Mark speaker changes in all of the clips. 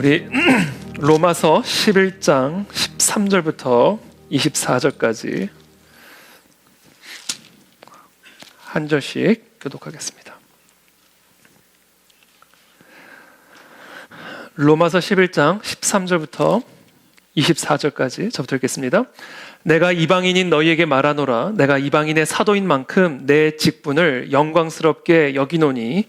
Speaker 1: 우리 로마서 11장 13절부터 24절까지 한 절씩 교독하겠습니다. 로마서 11장 13절부터 24절까지 저부터 읽겠습니다. 내가 이방인인 너희에게 말하노라. 내가 이방인의 사도인 만큼 내 직분을 영광스럽게 여기노니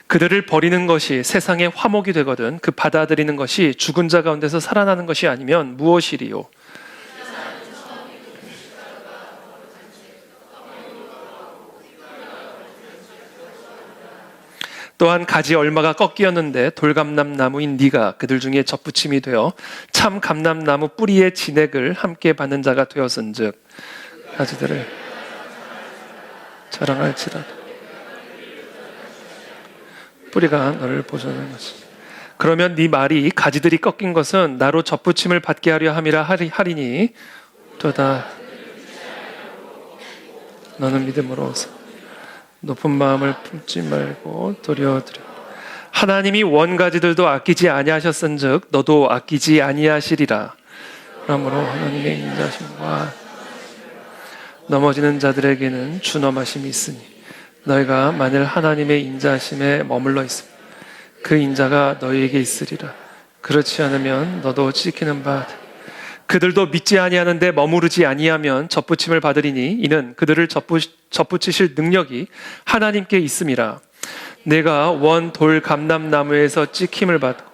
Speaker 1: 그들을 버리는 것이 세상의 화목이 되거든 그 받아들이는 것이 죽은 자 가운데서 살아나는 것이 아니면 무엇이리요? 또한 가지 얼마가 꺾이었는데 돌감람 나무인 네가 그들 중에 접붙임이 되어 참 감람나무 뿌리의 진액을 함께 받는 자가 되었은즉 가지들을 자랑할지라도 뿌리가 너를 보존하는 것이. 그러면 네 말이 가지들이 꺾인 것은 나로 접붙임을 받게 하려 함이라 하리니 또다 너는 믿음으로 높은 마음을 품지 말고 도려드려. 하나님이 원가지들도 아끼지 아니하셨은즉 너도 아끼지 아니하시리라. 그러므로 하나님의 인자심과 넘어지는 자들에게는 준엄하심이 있으니 너희가 만일 하나님의 인자하심에 머물러 있으면 그 인자가 너희에게 있으리라. 그렇지 않으면 너도 지키는 바 그들도 믿지 아니하는데 머무르지 아니하면 접붙임을 받으리니 이는 그들을 접붙이실 능력이 하나님께 있음이라. 내가 원 돌 감람나무에서 찍힘을 받고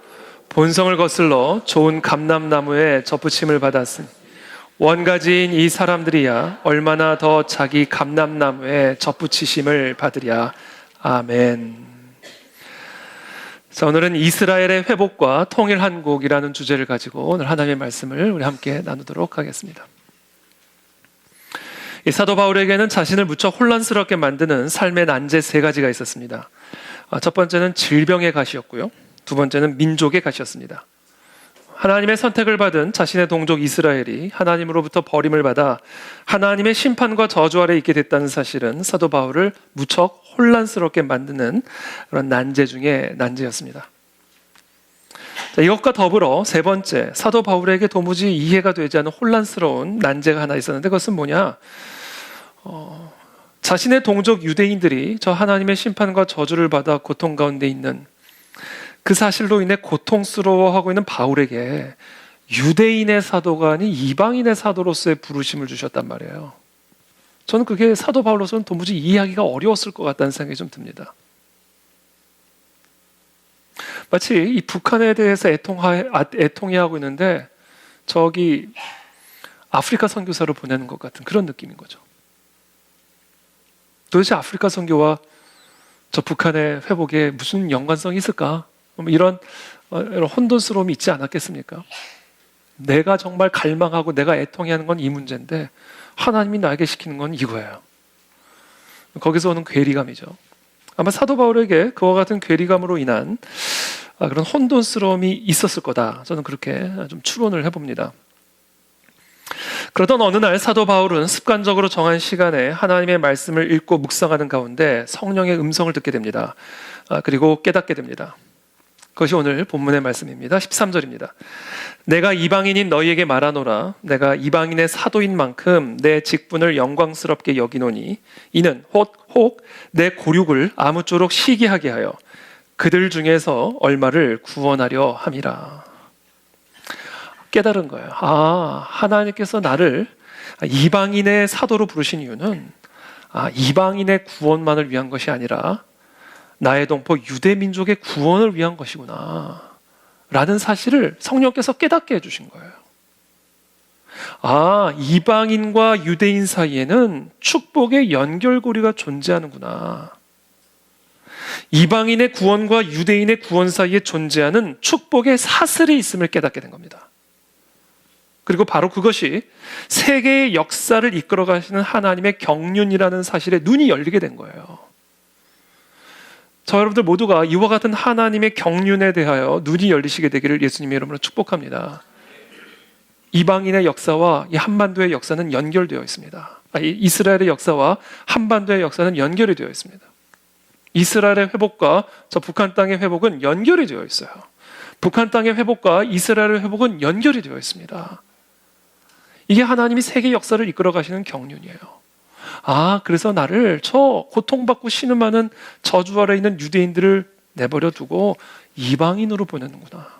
Speaker 1: 본성을 거슬러 좋은 감람나무에 접붙임을 받았으니 원가지인 이 사람들이야 얼마나 더 자기 감람나무에 접붙이심을 받으랴. 아멘. 자, 오늘은 이스라엘의 회복과 통일한국이라는 주제를 가지고 오늘 하나님의 말씀을 우리 함께 나누도록 하겠습니다. 이 사도 바울에게는 자신을 무척 혼란스럽게 만드는 삶의 난제 세 가지가 있었습니다. 첫 번째는 질병의 가시였고요. 두 번째는 민족의 가시였습니다. 하나님의 선택을 받은 자신의 동족 이스라엘이 하나님으로부터 버림을 받아 하나님의 심판과 저주 아래 있게 됐다는 사실은 사도 바울을 무척 혼란스럽게 만드는 그런 난제 중에 난제였습니다. 자, 이것과 더불어 세 번째, 사도 바울에게 도무지 이해가 되지 않는 혼란스러운 난제가 하나 있었는데 그것은 뭐냐? 자신의 동족 유대인들이 저 하나님의 심판과 저주를 받아 고통 가운데 있는 그 사실로 인해 고통스러워하고 있는 바울에게 유대인의 사도가 아닌 이방인의 사도로서의 부르심을 주셨단 말이에요. 저는 그게 사도 바울로서는 도무지 이해하기가 어려웠을 것 같다는 생각이 좀 듭니다. 마치 이 북한에 대해서 애통해하고 있는데 저기 아프리카 선교사를 보내는 것 같은 그런 느낌인 거죠. 도대체 아프리카 선교와 저 북한의 회복에 무슨 연관성이 있을까? 이런 혼돈스러움이 있지 않았겠습니까? 내가 정말 갈망하고 내가 애통해하는 건 이 문제인데 하나님이 나에게 시키는 건 이거예요. 거기서 오는 괴리감이죠. 아마 사도 바울에게 그와 같은 괴리감으로 인한 그런 혼돈스러움이 있었을 거다. 저는 그렇게 좀 추론을 해봅니다. 그러던 어느 날 사도 바울은 습관적으로 정한 시간에 하나님의 말씀을 읽고 묵상하는 가운데 성령의 음성을 듣게 됩니다. 그리고 깨닫게 됩니다. 그것이 오늘 본문의 말씀입니다. 13절입니다. 내가 이방인인 너희에게 말하노라. 내가 이방인의 사도인 만큼 내 직분을 영광스럽게 여기노니 이는 혹 내 고륙을 아무쪼록 시기하게 하여 그들 중에서 얼마를 구원하려 함이라. 깨달은 거예요. 하나님께서 나를 이방인의 사도로 부르신 이유는 이방인의 구원만을 위한 것이 아니라 나의 동포 유대 민족의 구원을 위한 것이구나 라는 사실을 성령께서 깨닫게 해주신 거예요. 이방인과 유대인 사이에는 축복의 연결고리가 존재하는구나. 이방인의 구원과 유대인의 구원 사이에 존재하는 축복의 사슬이 있음을 깨닫게 된 겁니다. 그리고 바로 그것이 세계의 역사를 이끌어 가시는 하나님의 경륜이라는 사실에 눈이 열리게 된 거예요. 저 여러분들 모두가 이와 같은 하나님의 경륜에 대하여 눈이 열리시게 되기를 예수님의 이름으로 축복합니다. 이방인의 역사와 이 한반도의 역사는 연결되어 있습니다. 이스라엘의 역사와 한반도의 역사는 연결이 되어 있습니다. 이스라엘의 회복과 저 북한 땅의 회복은 연결이 되어 있어요. 북한 땅의 회복과 이스라엘의 회복은 연결이 되어 있습니다. 이게 하나님이 세계 역사를 이끌어 가시는 경륜이에요. 그래서 나를 저 고통받고 신음하는 저주 아래 있는 유대인들을 내버려 두고 이방인으로 보내는구나.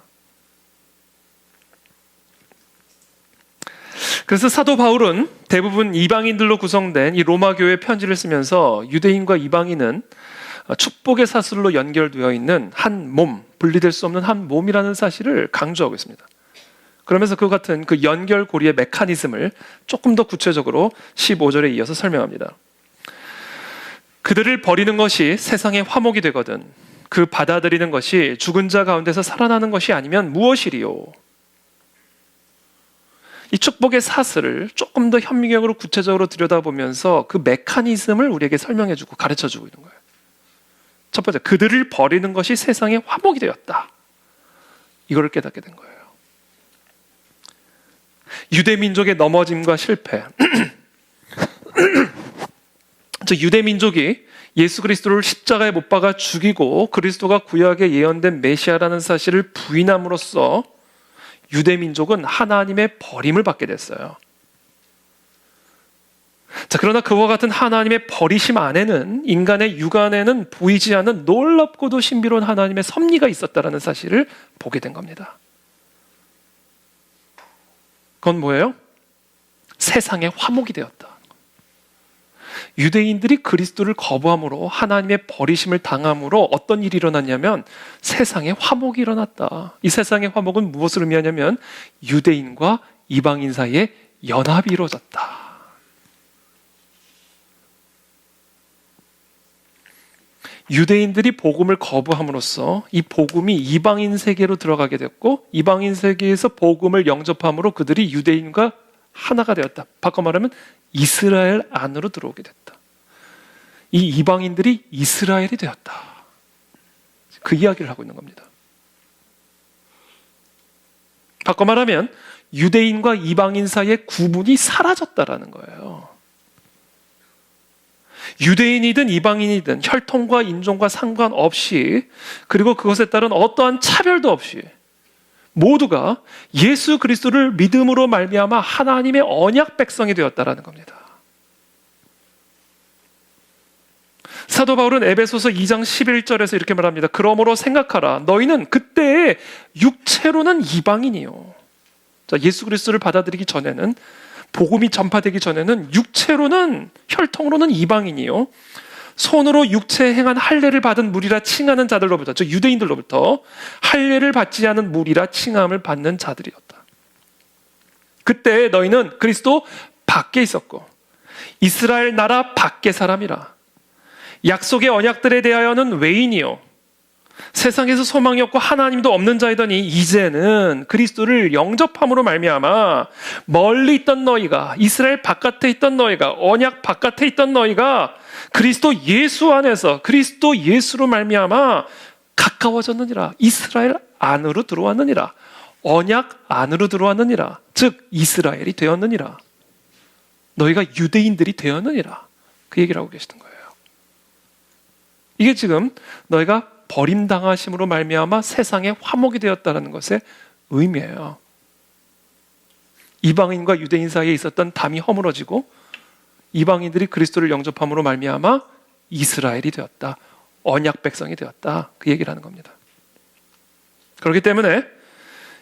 Speaker 1: 그래서 사도 바울은 대부분 이방인들로 구성된 이 로마 교회 편지를 쓰면서 유대인과 이방인은 축복의 사슬로 연결되어 있는 한 몸, 분리될 수 없는 한 몸이라는 사실을 강조하고 있습니다. 그러면서 그 같은 그 연결고리의 메커니즘을 조금 더 구체적으로 15절에 이어서 설명합니다. 그들을 버리는 것이 세상의 화목이 되거든 그 받아들이는 것이 죽은 자 가운데서 살아나는 것이 아니면 무엇이리요? 이 축복의 사슬을 조금 더 현미경으로 구체적으로 들여다보면서 그 메커니즘을 우리에게 설명해주고 가르쳐주고 있는 거예요. 첫 번째, 그들을 버리는 것이 세상의 화목이 되었다. 이거를 깨닫게 된 거예요. 유대 민족의 넘어짐과 실패. 유대 민족이 예수 그리스도를 십자가에 못 박아 죽이고 그리스도가 구약에 예언된 메시아라는 사실을 부인함으로써 유대 민족은 하나님의 버림을 받게 됐어요. 그러나 그와 같은 하나님의 버리심 안에는 인간의 육안에는 보이지 않는 놀랍고도 신비로운 하나님의 섭리가 있었다는 사실을 보게 된 겁니다. 그건 뭐예요? 세상의 화목이 되었다. 유대인들이 그리스도를 거부함으로 하나님의 버리심을 당함으로 어떤 일이 일어났냐면 세상에 화목이 일어났다. 이 세상의 화목은 무엇을 의미하냐면 유대인과 이방인 사이에 연합이 이루어졌다. 유대인들이 복음을 거부함으로써 이 복음이 이방인 세계로 들어가게 됐고 이방인 세계에서 복음을 영접함으로 그들이 유대인과 하나가 되었다. 바꿔 말하면 이스라엘 안으로 들어오게 됐다. 이 이방인들이 이스라엘이 되었다. 그 이야기를 하고 있는 겁니다. 바꿔 말하면 유대인과 이방인 사이의 구분이 사라졌다라는 거예요. 유대인이든 이방인이든 혈통과 인종과 상관없이 그리고 그것에 따른 어떠한 차별도 없이 모두가 예수 그리스도를 믿음으로 말미암아 하나님의 언약 백성이 되었다라는 겁니다. 사도 바울은 에베소서 2장 11절에서 이렇게 말합니다. 그러므로 생각하라. 너희는 그때 육체로는 이방인이요. 자, 예수 그리스도를 받아들이기 전에는 복음이 전파되기 전에는 육체로는 혈통으로는 이방인이요. 손으로 육체에 행한 할례를 받은 무리라 칭하는 자들로부터, 저 유대인들로부터 할례를 받지 않은 무리라 칭함을 받는 자들이었다. 그때 너희는 그리스도 밖에 있었고 이스라엘 나라 밖의 사람이라. 약속의 언약들에 대하여는 외인이요 세상에서 소망이 없고 하나님도 없는 자이더니 이제는 그리스도를 영접함으로 말미암아 멀리 있던 너희가 이스라엘 바깥에 있던 너희가 언약 바깥에 있던 너희가 그리스도 예수 안에서 그리스도 예수로 말미암아 가까워졌느니라. 이스라엘 안으로 들어왔느니라. 언약 안으로 들어왔느니라. 즉 이스라엘이 되었느니라. 너희가 유대인들이 되었느니라. 그 얘기를 하고 계시던 거예요. 이게 지금 너희가 버림당하심으로 말미암아 세상의 화목이 되었다는 것의 의미예요. 이방인과 유대인 사이에 있었던 담이 허물어지고 이방인들이 그리스도를 영접함으로 말미암아 이스라엘이 되었다. 언약 백성이 되었다. 그 얘기를 하는 겁니다. 그렇기 때문에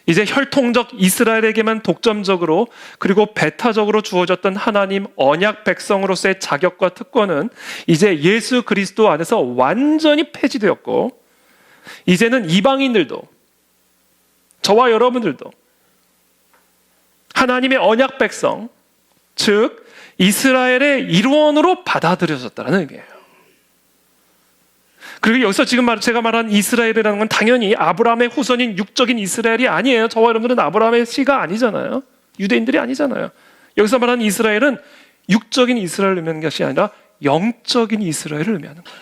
Speaker 1: 이제 혈통적 이스라엘에게만 독점적으로 그리고 배타적으로 주어졌던 하나님 언약 백성으로서의 자격과 특권은 이제 예수 그리스도 안에서 완전히 폐지되었고 이제는 이방인들도 저와 여러분들도 하나님의 언약 백성 즉 이스라엘의 일원으로 받아들여졌다는 의미예요. 그리고 여기서 지금 제가 말한 이스라엘이라는 건 당연히 아브라함의 후손인 육적인 이스라엘이 아니에요. 저와 여러분들은 아브라함의 씨가 아니잖아요. 유대인들이 아니잖아요. 여기서 말하는 이스라엘은 육적인 이스라엘을 의미하는 것이 아니라 영적인 이스라엘을 의미하는 거예요.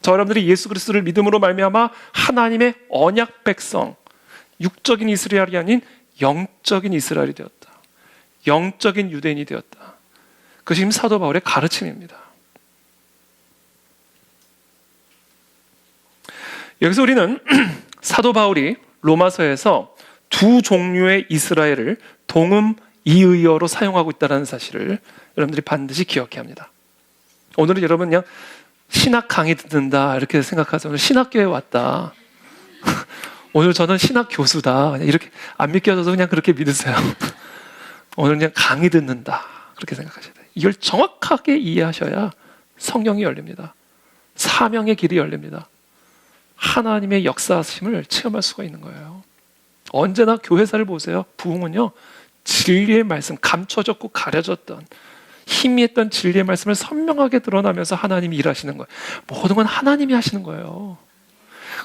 Speaker 1: 저와 여러분들이 예수 그리스도를 믿음으로 말미암아 하나님의 언약 백성, 육적인 이스라엘이 아닌 영적인 이스라엘이 되었다. 영적인 유대인이 되었다. 그것이 지금 사도 바울의 가르침입니다. 여기서 우리는 사도 바울이 로마서에서 두 종류의 이스라엘을 동음 이의어로 사용하고 있다는 사실을 여러분들이 반드시 기억해야 합니다. 오늘은 여러분 그냥 신학 강의 듣는다 이렇게 생각하세요. 오늘 신학교에 왔다. 오늘 저는 신학 교수다. 이렇게 안 믿겨져서 그냥 그렇게 믿으세요. 오늘 그냥 강의 듣는다. 그렇게 생각하셔야 돼요. 이걸 정확하게 이해하셔야 성령이 열립니다. 사명의 길이 열립니다. 하나님의 역사하심을 체험할 수가 있는 거예요. 언제나 교회사를 보세요. 부흥은요, 진리의 말씀, 감춰졌고 가려졌던 희미했던 진리의 말씀을 선명하게 드러나면서 하나님이 일하시는 거예요. 모든 건 하나님이 하시는 거예요.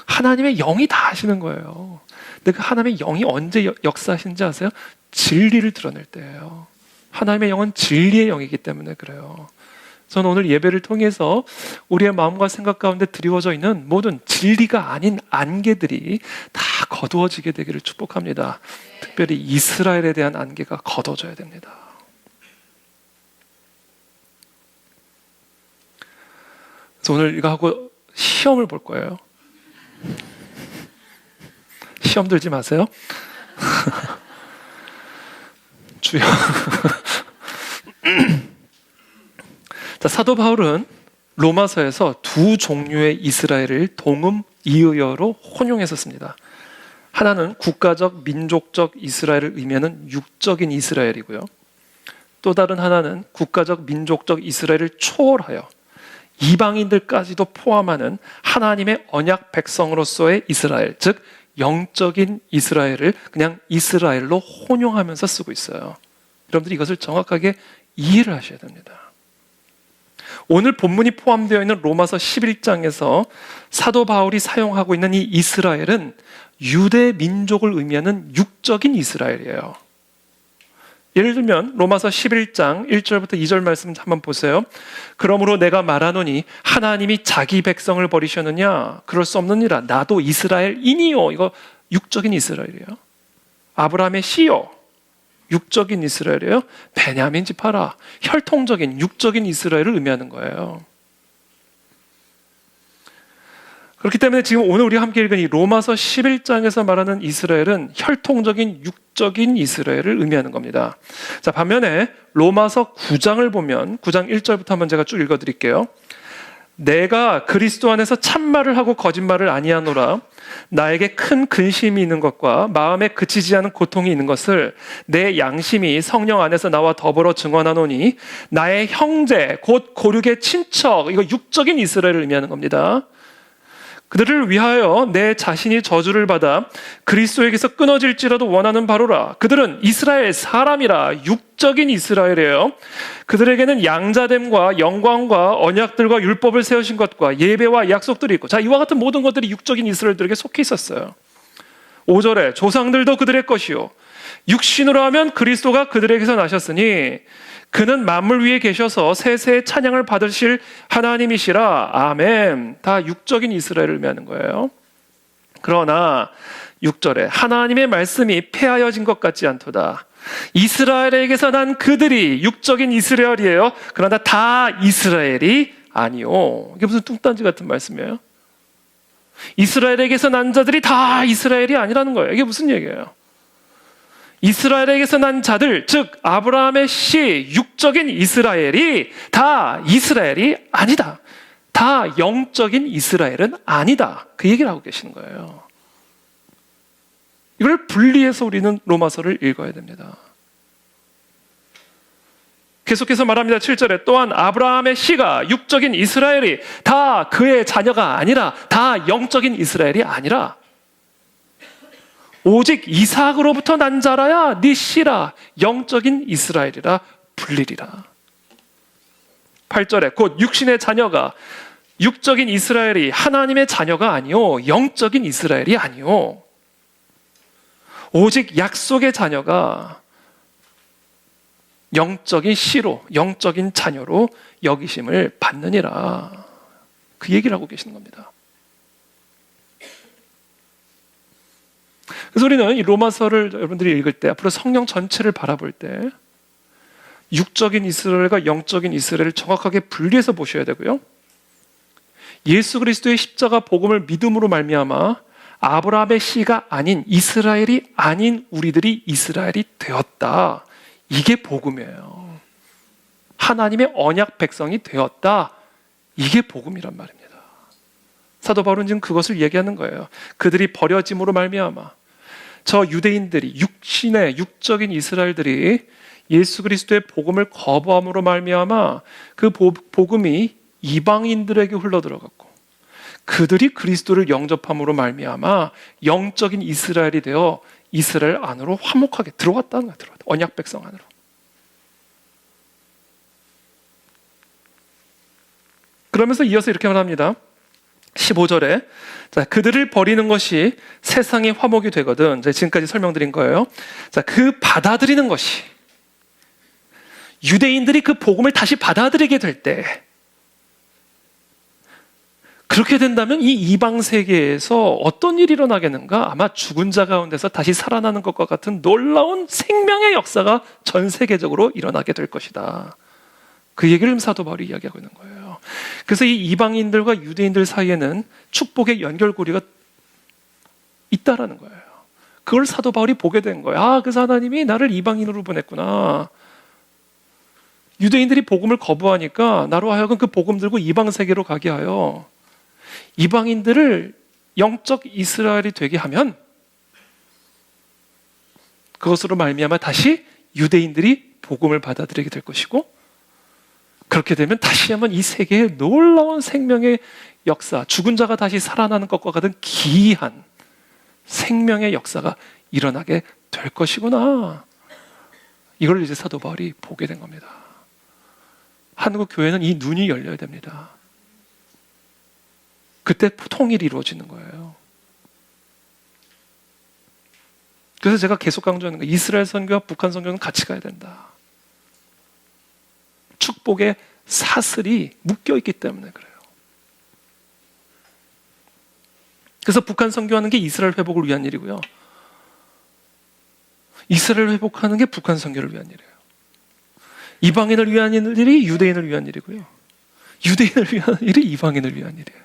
Speaker 1: 하나님의 영이 다 하시는 거예요. 근데 그 하나님의 영이 언제 역사하시는지 아세요? 진리를 드러낼 때예요. 하나님의 영은 진리의 영이기 때문에 그래요. 저는 오늘 예배를 통해서 우리의 마음과 생각 가운데 드리워져 있는 모든 진리가 아닌 안개들이 다 거두어지게 되기를 축복합니다. 특별히 이스라엘에 대한 안개가 거둬져야 됩니다. 그래서 오늘 이거 하고 시험을 볼 거예요. 시험 들지 마세요. 주여. 자, 사도 바울은 로마서에서 두 종류의 이스라엘을 동음 이의어로 혼용해서 씁니다. 하나는 국가적, 민족적 이스라엘을 의미하는 육적인 이스라엘이고요. 또 다른 하나는 국가적, 민족적 이스라엘을 초월하여 이방인들까지도 포함하는 하나님의 언약 백성으로서의 이스라엘, 즉 영적인 이스라엘을 그냥 이스라엘로 혼용하면서 쓰고 있어요. 여러분들이 이것을 정확하게 이해를 하셔야 됩니다. 오늘 본문이 포함되어 있는 로마서 11장에서 사도 바울이 사용하고 있는 이 이스라엘은 유대 민족을 의미하는 육적인 이스라엘이에요. 예를 들면 로마서 11장 1절부터 2절 말씀 한번 보세요. 그러므로 내가 말하노니 하나님이 자기 백성을 버리셨느냐? 그럴 수 없느니라. 나도 이스라엘이니요. 이거 육적인 이스라엘이에요. 아브라함의 씨요. 육적인 이스라엘이에요. 베냐민 지파라. 혈통적인 육적인 이스라엘을 의미하는 거예요. 그렇기 때문에 지금 오늘 우리가 함께 읽은 이 로마서 11장에서 말하는 이스라엘은 혈통적인 육적인 이스라엘을 의미하는 겁니다. 자, 반면에 로마서 9장을 보면 9장 1절부터 한번 제가 쭉 읽어드릴게요. 내가 그리스도 안에서 참말을 하고 거짓말을 아니하노라. 나에게 큰 근심이 있는 것과 마음에 그치지 않은 고통이 있는 것을 내 양심이 성령 안에서 나와 더불어 증언하노니 나의 형제 곧 고륙의 친척, 이거 육적인 이스라엘을 의미하는 겁니다. 그들을 위하여 내 자신이 저주를 받아 그리스도에게서 끊어질지라도 원하는 바로라. 그들은 이스라엘 사람이라. 육적인 이스라엘이에요. 그들에게는 양자됨과 영광과 언약들과 율법을 세우신 것과 예배와 약속들이 있고, 자, 이와 같은 모든 것들이 육적인 이스라엘들에게 속해 있었어요. 5절에 조상들도 그들의 것이요 육신으로 하면 그리스도가 그들에게서 나셨으니 그는 만물 위에 계셔서 세세의 찬양을 받으실 하나님이시라. 아멘. 다 육적인 이스라엘을 의미하는 거예요. 그러나 6절에 하나님의 말씀이 폐하여진 것 같지 않도다. 이스라엘에게서 난 그들이 육적인 이스라엘이에요. 그러나 다 이스라엘이 아니요. 이게 무슨 뚱딴지 같은 말씀이에요? 이스라엘에게서 난 자들이 다 이스라엘이 아니라는 거예요. 이게 무슨 얘기예요? 이스라엘에게서 난 자들, 즉 아브라함의 씨, 육적인 이스라엘이 다 이스라엘이 아니다. 다 영적인 이스라엘은 아니다. 그 얘기를 하고 계시는 거예요. 이걸 분리해서 우리는 로마서를 읽어야 됩니다. 계속해서 말합니다. 7절에 또한 아브라함의 씨가 육적인 이스라엘이 다 그의 자녀가 아니라 다 영적인 이스라엘이 아니라 오직 이삭으로부터 난 자라야 네 씨라 영적인 이스라엘이라 불리리라. 8절에 곧 육신의 자녀가 육적인 이스라엘이 하나님의 자녀가 아니요 영적인 이스라엘이 아니요 오직 약속의 자녀가 영적인 씨로 영적인 자녀로 여기심을 받느니라. 그 얘기를 하고 계시는 겁니다. 그래서 우리는 이 로마서를 여러분들이 읽을 때 앞으로 성령 전체를 바라볼 때 육적인 이스라엘과 영적인 이스라엘을 정확하게 분리해서 보셔야 되고요. 예수 그리스도의 십자가 복음을 믿음으로 말미암아 아브라함의 씨가 아닌 이스라엘이 아닌 우리들이 이스라엘이 되었다. 이게 복음이에요. 하나님의 언약 백성이 되었다. 이게 복음이란 말입니다. 사도 바울은 지금 그것을 얘기하는 거예요. 그들이 버려짐으로 말미암아 저 유대인들이 육신의 육적인 이스라엘들이 예수 그리스도의 복음을 거부함으로 말미암아 그 복음이 이방인들에게 흘러들어갔고 그들이 그리스도를 영접함으로 말미암아 영적인 이스라엘이 되어 이스라엘 안으로 화목하게 들어갔다는 거예요. 언약 백성 안으로. 그러면서 이어서 이렇게 말합니다. 15절에 자, 그들을 버리는 것이 세상의 화목이 되거든. 지금까지 설명드린 거예요. 자, 그 받아들이는 것이 유대인들이 그 복음을 다시 받아들이게 될 때 그렇게 된다면 이 이방 세계에서 어떤 일이 일어나겠는가? 아마 죽은 자 가운데서 다시 살아나는 것과 같은 놀라운 생명의 역사가 전 세계적으로 일어나게 될 것이다. 그 얘기를 사도 바울이 이야기하고 있는 거예요. 그래서 이 이방인들과 유대인들 사이에는 축복의 연결고리가 있다라는 거예요. 그걸 사도 바울이 보게 된 거예요. 아, 그래서 하나님이 나를 이방인으로 보냈구나. 유대인들이 복음을 거부하니까 나로 하여금 그 복음 들고 이방 세계로 가게 하여 이방인들을 영적 이스라엘이 되게 하면 그것으로 말미암아 다시 유대인들이 복음을 받아들이게 될 것이고 그렇게 되면 다시 한번 이 세계의 놀라운 생명의 역사, 죽은 자가 다시 살아나는 것과 같은 기이한 생명의 역사가 일어나게 될 것이구나. 이걸 이제 사도 바울이 보게 된 겁니다. 한국 교회는 이 눈이 열려야 됩니다. 그때 통일이 이루어지는 거예요. 그래서 제가 계속 강조하는 거예요. 이스라엘 선교와 북한 선교는 같이 가야 된다. 축복의 사슬이 묶여있기 때문에 그래요. 그래서 북한 선교하는 게 이스라엘 회복을 위한 일이고요. 이스라엘 회복하는 게 북한 선교를 위한 일이에요. 이방인을 위한 일이 유대인을 위한 일이고요. 유대인을 위한 일이 이방인을 위한 일이에요.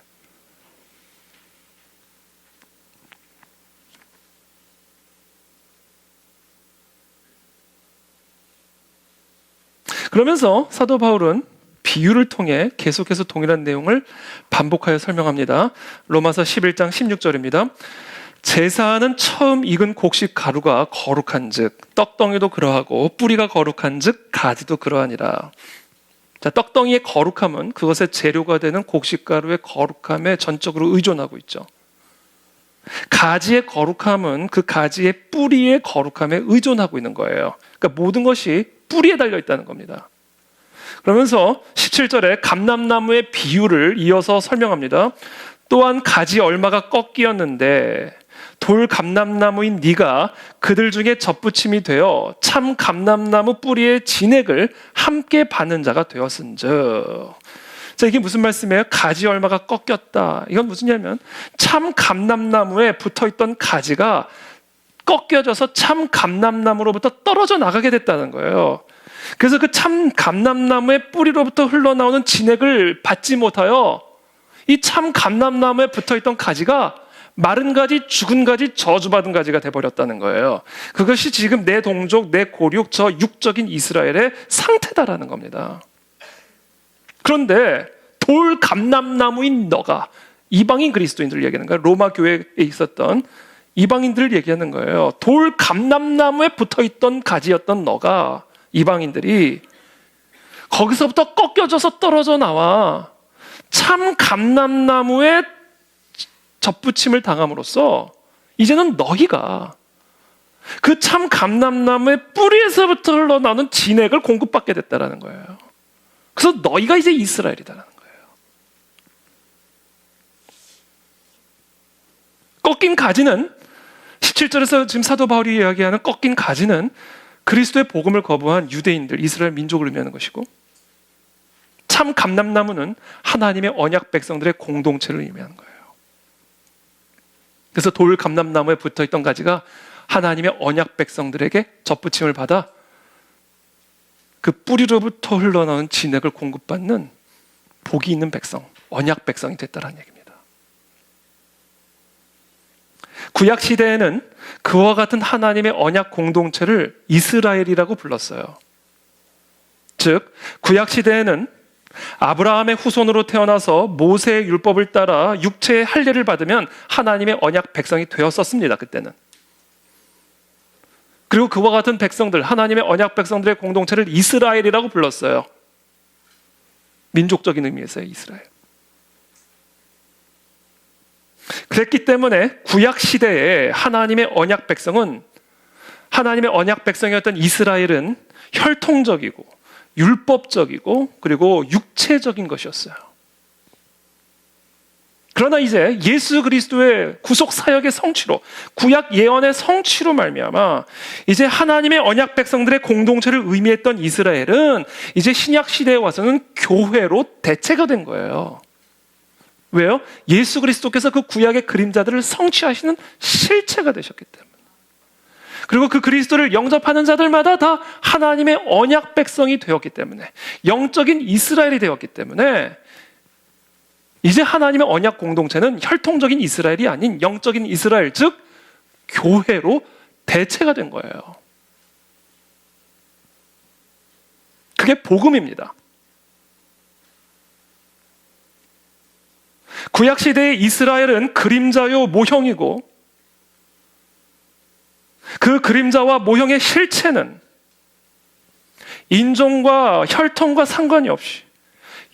Speaker 1: 그러면서 사도 바울은 비유를 통해 계속해서 동일한 내용을 반복하여 설명합니다. 로마서 11장 16절입니다. 제사하는 처음 익은 곡식 가루가 거룩한 즉 떡덩이도 그러하고 뿌리가 거룩한 즉 가지도 그러하니라. 자, 떡덩이의 거룩함은 그것의 재료가 되는 곡식 가루의 거룩함에 전적으로 의존하고 있죠. 가지의 거룩함은 그 가지의 뿌리의 거룩함에 의존하고 있는 거예요. 그러니까 모든 것이 뿌리에 달려 있다는 겁니다. 그러면서 17절에 감람나무의 비유를 이어서 설명합니다. 또한 가지 얼마가 꺾이었는데 돌 감람나무인 네가 그들 중에 접붙임이 되어 참 감람나무 뿌리의 진액을 함께 받는 자가 되었은즉. 자, 이게 무슨 말씀이에요? 가지 얼마가 꺾였다. 이건 무슨냐면 참 감람나무에 붙어있던 가지가 꺾여져서 참 감람나무로부터 떨어져 나가게 됐다는 거예요. 그래서 그 참 감람나무의 뿌리로부터 흘러나오는 진액을 받지 못하여 이 참 감람나무에 붙어있던 가지가 마른 가지, 죽은 가지, 저주받은 가지가 돼버렸다는 거예요. 그것이 지금 내 동족, 내 고륙, 저 육적인 이스라엘의 상태다라는 겁니다. 그런데 돌 감람나무인 너가, 이방인 그리스도인들을 얘기하는 거예요. 로마 교회에 있었던 이방인들을 얘기하는 거예요. 돌 감람나무에 붙어있던 가지였던 너가, 이방인들이 거기서부터 꺾여져서 떨어져 나와 참 감람나무에 접붙임을 당함으로써 이제는 너희가 그 참 감람나무의 뿌리에서부터 흘러나오는 진액을 공급받게 됐다는 거예요. 그래서 너희가 이제 이스라엘이다라는 거예요. 꺾인 가지는 17절에서 지금 사도 바울이 이야기하는 꺾인 가지는 그리스도의 복음을 거부한 유대인들, 이스라엘 민족을 의미하는 것이고 참 감람나무는 하나님의 언약 백성들의 공동체를 의미하는 거예요. 그래서 돌 감람나무에 붙어있던 가지가 하나님의 언약 백성들에게 접붙임을 받아 그 뿌리로부터 흘러나온 진액을 공급받는 복이 있는 백성, 언약 백성이 됐다는 얘기입니다. 구약 시대에는 그와 같은 하나님의 언약 공동체를 이스라엘이라고 불렀어요. 즉 구약 시대에는 아브라함의 후손으로 태어나서 모세의 율법을 따라 육체의 할례를 받으면 하나님의 언약 백성이 되었었습니다. 그때는. 그리고 그와 같은 백성들, 하나님의 언약 백성들의 공동체를 이스라엘이라고 불렀어요. 민족적인 의미에서의 이스라엘. 그랬기 때문에 구약 시대에 하나님의 언약 백성은, 하나님의 언약 백성이었던 이스라엘은 혈통적이고 율법적이고 그리고 육체적인 것이었어요. 그러나 이제 예수 그리스도의 구속 사역의 성취로, 구약 예언의 성취로 말미암아 이제 하나님의 언약 백성들의 공동체를 의미했던 이스라엘은 이제 신약 시대에 와서는 교회로 대체가 된 거예요. 왜요? 예수 그리스도께서 그 구약의 그림자들을 성취하시는 실체가 되셨기 때문에. 그리고 그 그리스도를 영접하는 자들마다 다 하나님의 언약 백성이 되었기 때문에, 영적인 이스라엘이 되었기 때문에 이제 하나님의 언약 공동체는 혈통적인 이스라엘이 아닌 영적인 이스라엘, 즉 교회로 대체가 된 거예요. 그게 복음입니다. 구약 시대의 이스라엘은 그림자요 모형이고, 그 그림자와 모형의 실체는 인종과 혈통과 상관이 없이,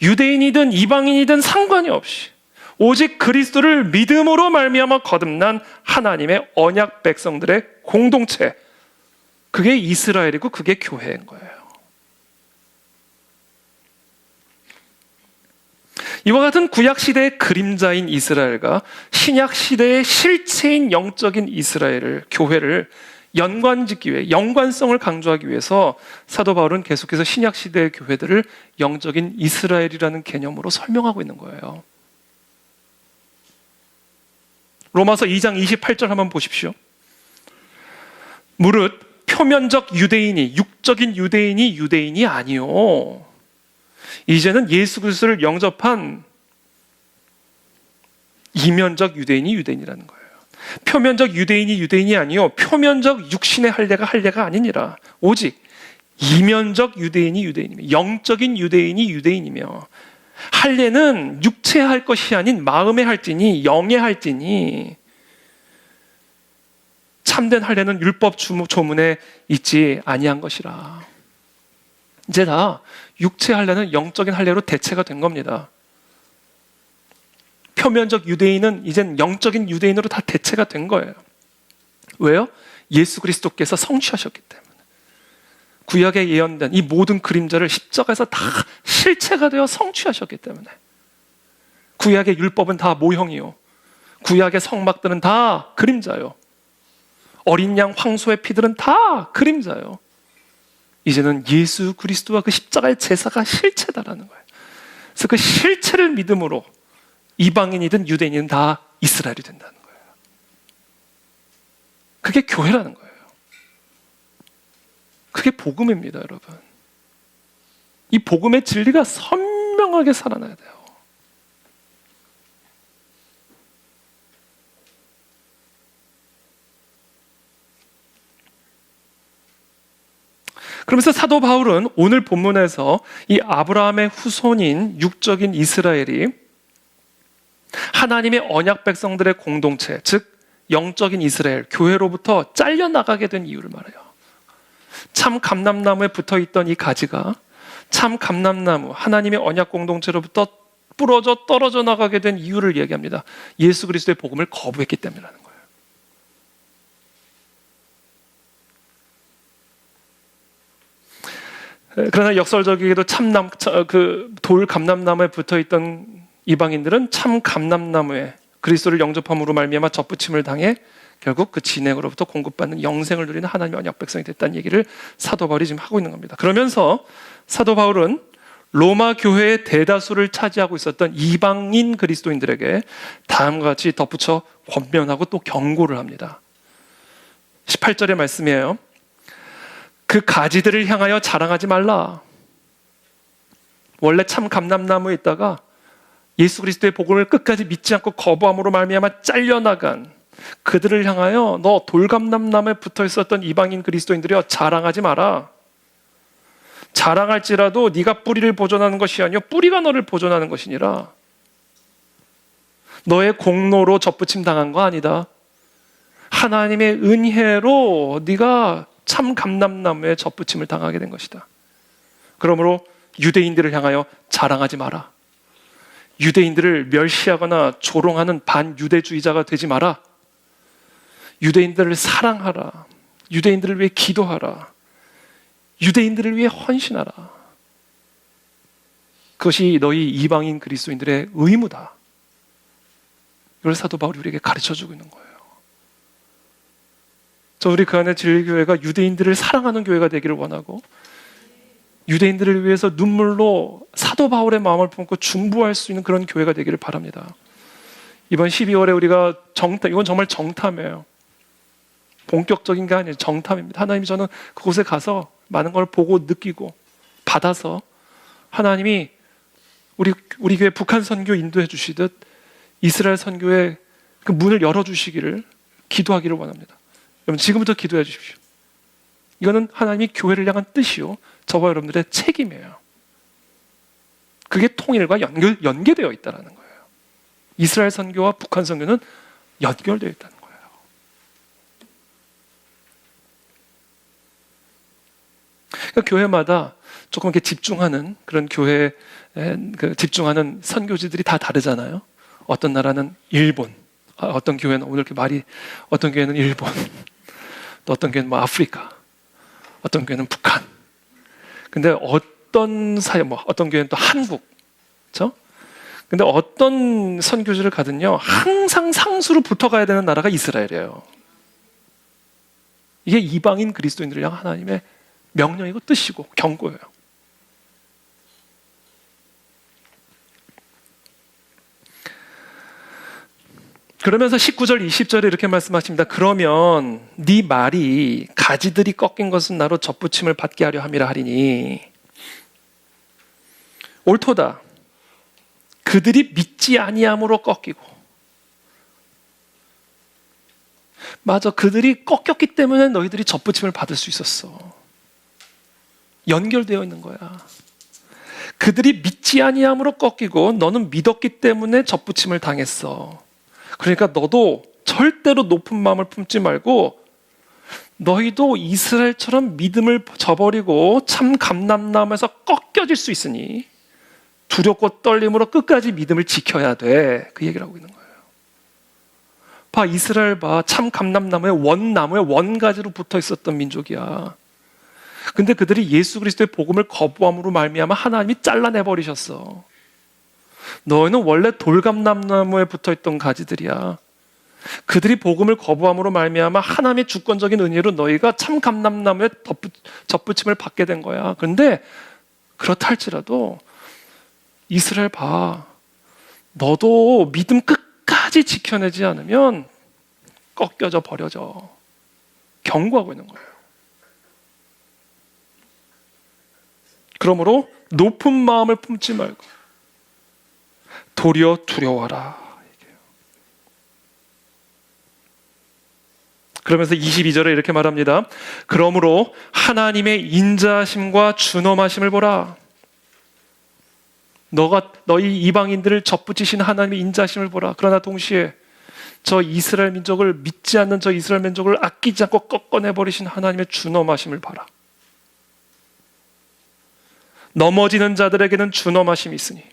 Speaker 1: 유대인이든 이방인이든 상관이 없이 오직 그리스도를 믿음으로 말미암아 거듭난 하나님의 언약 백성들의 공동체, 그게 이스라엘이고 그게 교회인 거예요. 이와 같은 구약 시대의 그림자인 이스라엘과 신약 시대의 실체인 영적인 이스라엘을, 교회를 연관짓기 위해, 연관성을 강조하기 위해서 사도 바울은 계속해서 신약 시대의 교회들을 영적인 이스라엘이라는 개념으로 설명하고 있는 거예요. 로마서 2장 28절 한번 보십시오. 무릇 표면적 유대인이, 육적인 유대인이 유대인이 아니요, 이제는 예수 그리스도를 영접한 이면적 유대인이 유대인이라는 거예요. 표면적 유대인이 유대인이 아니요, 표면적 육신의 할례가 아니니라. 오직 이면적 유대인이 유대인이며, 영적인 유대인이 유대인이며, 할례는 육체의 할 것이 아닌 마음의 할지니 영의 할지니, 참된 할례는 율법 조문에 있지 아니한 것이라. 이제 다 육체 할례는 영적인 할례로 대체가 된 겁니다. 표면적 유대인은 이젠 영적인 유대인으로 다 대체가 된 거예요. 왜요? 예수 그리스도께서 성취하셨기 때문에. 구약에 예언된 이 모든 그림자를 십자가에서 다 실체가 되어 성취하셨기 때문에. 구약의 율법은 다 모형이요, 구약의 성막들은 다 그림자요, 어린 양 황소의 피들은 다 그림자요. 이제는 예수 그리스도와 그 십자가의 제사가 실체다라는 거예요. 그래서 그 실체를 믿음으로 이방인이든 유대인이든 다 이스라엘이 된다는 거예요. 그게 교회라는 거예요. 그게 복음입니다, 여러분. 이 복음의 진리가 선명하게 살아나야 돼요. 그러면서 사도 바울은 오늘 본문에서 이 아브라함의 후손인 육적인 이스라엘이 하나님의 언약 백성들의 공동체, 즉 영적인 이스라엘, 교회로부터 잘려나가게 된 이유를 말해요. 참 감람나무에 붙어있던 이 가지가 참 감람나무, 하나님의 언약 공동체로부터 부러져 떨어져 나가게 된 이유를 얘기합니다. 예수 그리스도의 복음을 거부했기 때문이라는 거예요. 그러나 역설적이게도 돌 감람나무에 붙어있던 이방인들은 참 감람나무에 그리스도를 영접함으로 말미암아 접붙임을 당해 결국 그 진액으로부터 공급받는 영생을 누리는 하나님의 언약 백성이 됐다는 얘기를 사도 바울이 지금 하고 있는 겁니다. 그러면서 사도 바울은 로마 교회의 대다수를 차지하고 있었던 이방인 그리스도인들에게 다음과 같이 덧붙여 권면하고 또 경고를 합니다. 18절의 말씀이에요. 그 가지들을 향하여 자랑하지 말라. 원래 참 감람나무에 있다가 예수 그리스도의 복음을 끝까지 믿지 않고 거부함으로 말미암아 잘려나간 그들을 향하여 너 돌감람나무에 붙어 있었던 이방인 그리스도인들이여 자랑하지 마라. 자랑할지라도 네가 뿌리를 보존하는 것이 아니요 뿌리가 너를 보존하는 것이니라. 너의 공로로 접붙임 당한 거 아니다. 하나님의 은혜로 네가 참 감람나무에 접붙임을 당하게 된 것이다. 그러므로 유대인들을 향하여 자랑하지 마라. 유대인들을 멸시하거나 조롱하는 반유대주의자가 되지 마라. 유대인들을 사랑하라. 유대인들을 위해 기도하라. 유대인들을 위해 헌신하라. 그것이 너희 이방인 그리스도인들의 의무다. 이걸 사도 바울이 우리에게 가르쳐주고 있는 거예요. 우리 그 안에 진리교회가 유대인들을 사랑하는 교회가 되기를 원하고 유대인들을 위해서 눈물로 사도 바울의 마음을 품고 중보할 수 있는 그런 교회가 되기를 바랍니다. 이번 12월에 우리가 이건 정말 정탐이에요. 본격적인 게 아니에요. 정탐입니다. 하나님이 저는 그곳에 가서 많은 걸 보고 느끼고 받아서 하나님이 우리 교회 북한 선교 인도해 주시듯 이스라엘 선교의 그 문을 열어주시기를 기도하기를 원합니다. 여러분 지금부터 기도해 주십시오. 이거는 하나님이 교회를 향한 뜻이요 저와 여러분들의 책임이에요. 그게 통일과 연계되어 있다는 거예요. 이스라엘 선교와 북한 선교는 연결되어 있다는 거예요. 그러니까 교회마다 조금 이렇게 집중하는 그런 교회에 집중하는 선교지들이 다 다르잖아요. 어떤 나라는 일본, 어떤 교회는 오늘 이렇게 어떤 교회는 일본, 또 어떤 교회는 아프리카, 어떤 교회는 북한. 근데 어떤 교회는 또 한국, 그렇죠? 근데 어떤 선교지를 가든요, 항상 상수로 붙어가야 되는 나라가 이스라엘이에요. 이게 이방인 그리스도인들을 향한 하나님의 명령이고 뜻이고 경고예요. 그러면서 19절, 20절에 이렇게 말씀하십니다. 그러면 네 말이 가지들이 꺾인 것은 나로 접붙임을 받게 하려 함이라 하리니 옳도다. 그들이 믿지 아니함으로 꺾이고 맞아. 그들이 꺾였기 때문에 너희들이 접붙임을 받을 수 있었어. 연결되어 있는 거야. 그들이 믿지 아니함으로 꺾이고 너는 믿었기 때문에 접붙임을 당했어. 그러니까 너도 절대로 높은 마음을 품지 말고 너희도 이스라엘처럼 믿음을 저버리고 참 감람나무에서 꺾여질 수 있으니 두렵고 떨림으로 끝까지 믿음을 지켜야 돼. 그 얘기를 하고 있는 거예요. 봐, 이스라엘 봐. 참 감람나무의 원가지로 붙어 있었던 민족이야. 근데 그들이 예수 그리스도의 복음을 거부함으로 말미암아 하나님이 잘라내버리셨어. 너희는 원래 돌감람나무에 붙어있던 가지들이야. 그들이 복음을 거부함으로 말미암아 하나님의 주권적인 은혜로 너희가 참 감람나무에 접붙임을 받게 된 거야. 그런데 그렇다 할지라도 이스라엘 봐. 너도 믿음 끝까지 지켜내지 않으면 꺾여져 버려져. 경고하고 있는 거예요. 그러므로 높은 마음을 품지 말고 도리어 두려워하라. 그러면서 22절에 이렇게 말합니다. 그러므로 하나님의 인자하심과 준엄하심을 보라. 너희 이방인들을 접붙이신 하나님의 인자하심을 보라. 그러나 동시에 저 이스라엘 민족을 믿지 않는 저 이스라엘 민족을 아끼지 않고 꺾어내버리신 하나님의 준엄하심을 봐라. 넘어지는 자들에게는 준엄하심이 있으니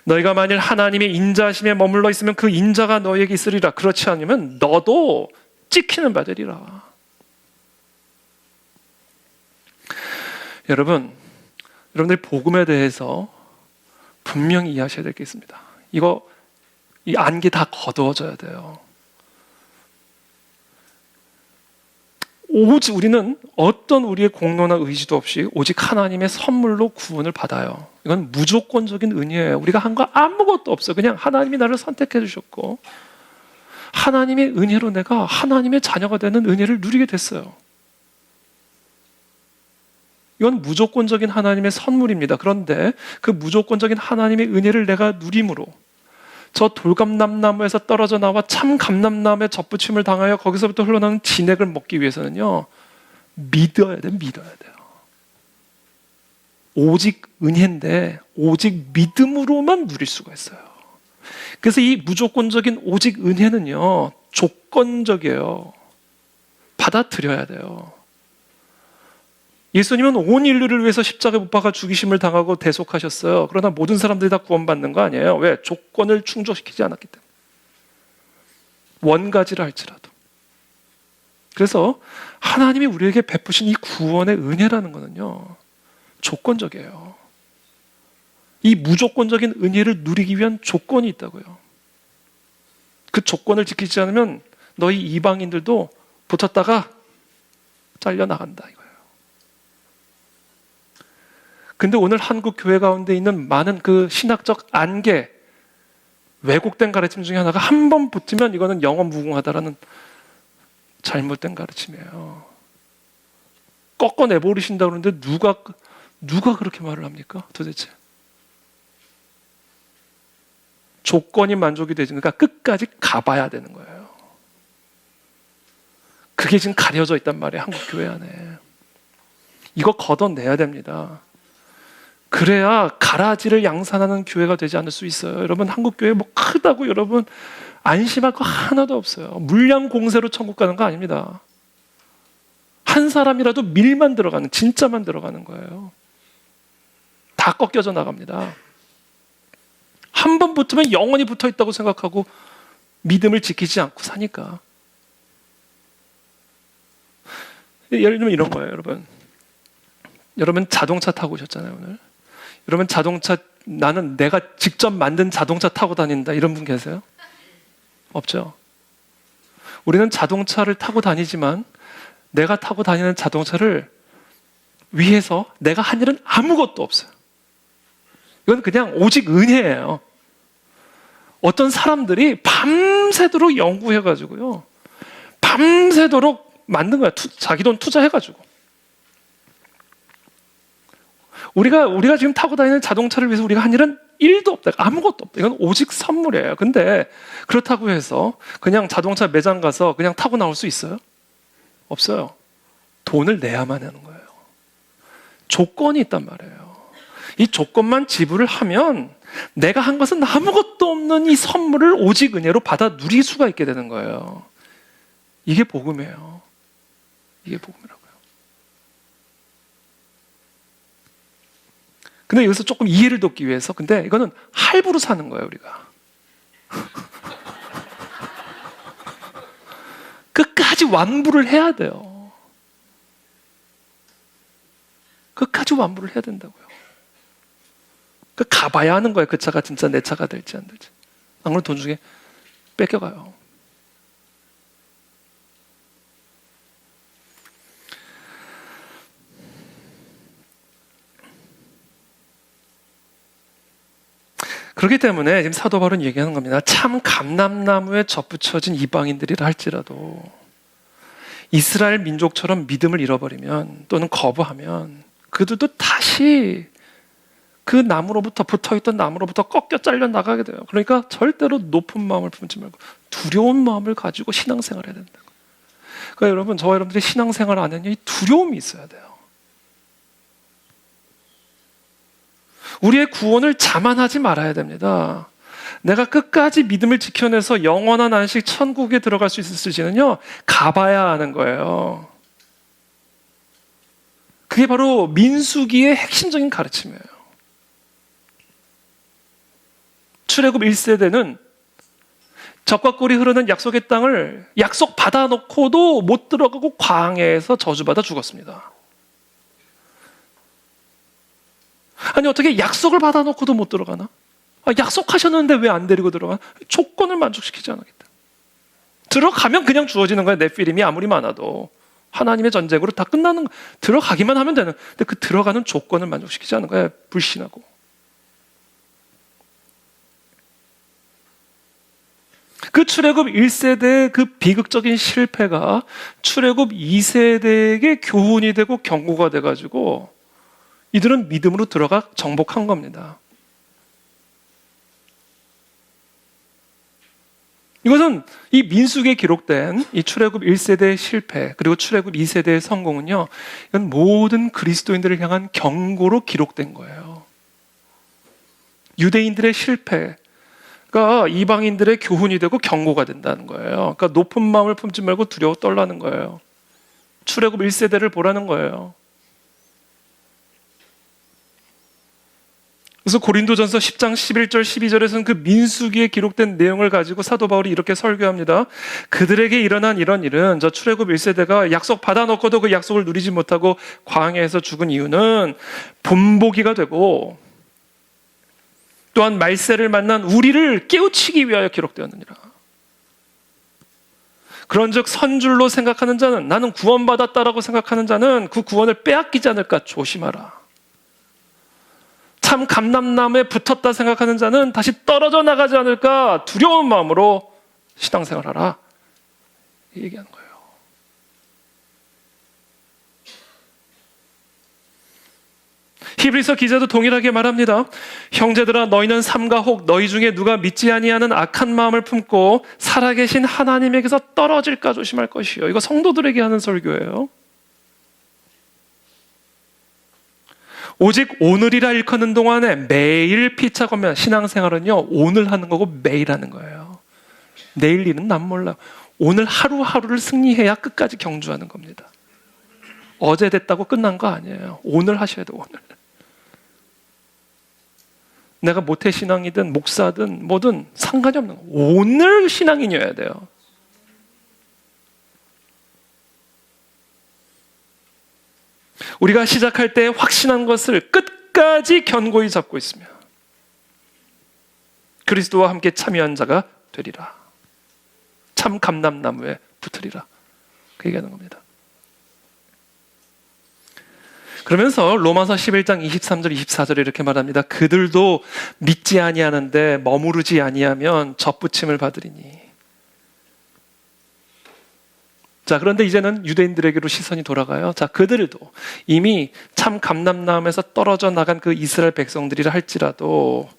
Speaker 1: 너희가 만일 하나님의 인자하심에 머물러 있으면 그 인자가 너희에게 있으리라. 그렇지 않으면 너도 찍히는 바 되리라. 여러분들 복음에 대해서 분명히 이해하셔야 될 게 있습니다. 이 안개 다 거두어져야 돼요. 오직 우리는 어떤 우리의 공로나 의지도 없이 오직 하나님의 선물로 구원을 받아요. 이건 무조건적인 은혜예요. 우리가 한 거 아무것도 없어요. 그냥 하나님이 나를 선택해 주셨고 하나님의 은혜로 내가 하나님의 자녀가 되는 은혜를 누리게 됐어요. 이건 무조건적인 하나님의 선물입니다. 그런데 그 무조건적인 하나님의 은혜를 내가 누림으로 저 돌감람나무에서 떨어져 나와 참 감람나무에 접붙임을 당하여 거기서부터 흘러나오는 진액을 먹기 위해서는요, 믿어야 돼요. 오직 은혜인데 오직 믿음으로만 누릴 수가 있어요. 그래서 이 무조건적인 오직 은혜는요, 조건적이에요. 받아들여야 돼요. 예수님은 온 인류를 위해서 십자가에 못 박아 죽이심을 당하고 대속하셨어요. 그러나 모든 사람들이 다 구원받는 거 아니에요. 왜? 조건을 충족시키지 않았기 때문에. 원가지를 할지라도. 그래서 하나님이 우리에게 베푸신 이 구원의 은혜라는 거는요, 조건적이에요. 이 무조건적인 은혜를 누리기 위한 조건이 있다고요. 그 조건을 지키지 않으면 너희 이방인들도 붙었다가 잘려나간다 이거예요. 근데 오늘 한국 교회 가운데 있는 많은 그 신학적 안개, 왜곡된 가르침 중에 하나가 한 번 붙으면 이거는 영원 무궁하다라는 잘못된 가르침이에요. 꺾어내버리신다 그러는데 누가 그렇게 말을 합니까? 도대체. 조건이 만족이 되지, 그러니까 끝까지 가봐야 되는 거예요. 그게 지금 가려져 있단 말이에요, 한국 교회 안에. 이거 걷어내야 됩니다. 그래야 가라지를 양산하는 교회가 되지 않을 수 있어요. 여러분, 한국 교회 뭐 크다고 여러분 안심할 거 하나도 없어요. 물량 공세로 천국 가는 거 아닙니다. 한 사람이라도 밀만 들어가는, 진짜만 들어가는 거예요. 다 꺾여져 나갑니다. 한 번 붙으면 영원히 붙어 있다고 생각하고 믿음을 지키지 않고 사니까. 예를 들면 이런 거예요, 여러분. 여러분 자동차 타고 오셨잖아요, 오늘. 여러분 자동차, 나는 내가 직접 만든 자동차 타고 다닌다, 이런 분 계세요? 없죠? 우리는 자동차를 타고 다니지만 내가 타고 다니는 자동차를 위해서 내가 한 일은 아무것도 없어요. 이건 그냥 오직 은혜예요. 어떤 사람들이 밤새도록 연구해가지고요, 밤새도록 만든 거야. 자기 돈 투자해가지고. 우리가 지금 타고 다니는 자동차를 위해서 우리가 한 일은 1도 없다. 아무것도 없다. 이건 오직 선물이에요. 근데 그렇다고 해서 그냥 자동차 매장 가서 그냥 타고 나올 수 있어요? 없어요. 돈을 내야만 하는 거예요. 조건이 있단 말이에요. 이 조건만 지불을 하면 내가 한 것은 아무것도 없는 이 선물을 오직 은혜로 받아 누릴 수가 있게 되는 거예요. 이게 복음이에요. 이게 복음이라고요. 근데 여기서 조금 이해를 돕기 위해서, 근데 이거는 할부로 사는 거예요, 우리가. 끝까지 완부를 해야 돼요. 끝까지 완부를 해야 된다고요. 가봐야 하는 거예요. 그 차가 진짜 내 차가 될지 안 될지. 안 그러면 돈 중에 뺏겨가요. 그렇기 때문에 지금 사도 바울은 얘기하는 겁니다. 참 감람나무에 접붙여진 이방인들이라 할지라도 이스라엘 민족처럼 믿음을 잃어버리면 또는 거부하면 그들도 다시 그 나무로부터, 붙어있던 나무로부터 꺾여 잘려 나가게 돼요. 그러니까 절대로 높은 마음을 품지 말고 두려운 마음을 가지고 신앙생활을 해야 된다. 그러니까 여러분, 저와 여러분들이 신앙생활 안에는 이 두려움이 있어야 돼요. 우리의 구원을 자만하지 말아야 됩니다. 내가 끝까지 믿음을 지켜내서 영원한 안식 천국에 들어갈 수 있을지는요, 가봐야 하는 거예요. 그게 바로 민수기의 핵심적인 가르침이에요. 출애굽 1세대는 적과 꿀이 흐르는 약속의 땅을 약속 받아놓고도 못 들어가고 광야에서 저주받아 죽었습니다. 아니, 어떻게 약속을 받아놓고도 못 들어가나? 약속하셨는데 왜 안 데리고 들어가? 조건을 만족시키지 않았겠다. 들어가면 그냥 주어지는 거야. 내 필임이 아무리 많아도 하나님의 전쟁으로 다 끝나는 거야. 들어가기만 하면 되는. 근데 그 들어가는 조건을 만족시키지 않은 거야. 불신하고. 그 출애굽 1세대의 그 비극적인 실패가 출애굽 2세대에게 교훈이 되고 경고가 돼가지고 이들은 믿음으로 들어가 정복한 겁니다. 이것은 이 민수기에 기록된 이 출애굽 1세대의 실패 그리고 출애굽 2세대의 성공은요, 이건 모든 그리스도인들을 향한 경고로 기록된 거예요. 유대인들의 실패가 이방인들의 교훈이 되고 경고가 된다는 거예요. 그러니까 높은 마음을 품지 말고 두려워 떨라는 거예요. 출애굽 1세대를 보라는 거예요. 그래서 고린도전서 10장 11절 12절에서는 그 민수기에 기록된 내용을 가지고 사도 바울이 이렇게 설교합니다. 그들에게 일어난 이런 일은 저 출애굽 1세대가 약속 받아놓고도 그 약속을 누리지 못하고 광야에서 죽은 이유는 분보기가 되고 또한 말세를 만난 우리를 깨우치기 위하여 기록되었느니라. 그런즉 선줄로 생각하는 자는, 나는 구원받았다라고 생각하는 자는 그 구원을 빼앗기지 않을까 조심하라. 참 감람나무에 붙었다 생각하는 자는 다시 떨어져 나가지 않을까 두려운 마음으로 신앙생활하라, 얘기하는 거예요. 히브리서 기자도 동일하게 말합니다. 형제들아, 너희는 삼가 혹 너희 중에 누가 믿지 아니하는 악한 마음을 품고 살아계신 하나님에게서 떨어질까 조심할 것이요. 이거 성도들에게 하는 설교예요. 오직 오늘이라 일컫는 동안에 매일 피차거면, 신앙생활은요 오늘 하는 거고 매일 하는 거예요. 내일 일은 난 몰라. 오늘 하루하루를 승리해야 끝까지 경주하는 겁니다. 어제 됐다고 끝난 거 아니에요. 오늘 하셔야 돼요. 오늘. 내가 모태신앙이든 목사든 뭐든 상관이 없는 거. 오늘 신앙인이어야 돼요. 우리가 시작할 때 확신한 것을 끝까지 견고히 잡고 있으며 그리스도와 함께 참여한 자가 되리라. 참 감람나무에 붙으리라. 그 얘기하는 겁니다. 그러면서 로마서 11장 23절 24절에 이렇게 말합니다. 그들도 믿지 아니하는데 머무르지 아니하면 접붙임을 받으리니. 자, 그런데 이제는 유대인들에게로 시선이 돌아가요. 자, 그들도 이미 참 감람나무에서 떨어져 나간 그 이스라엘 백성들이라 할지라도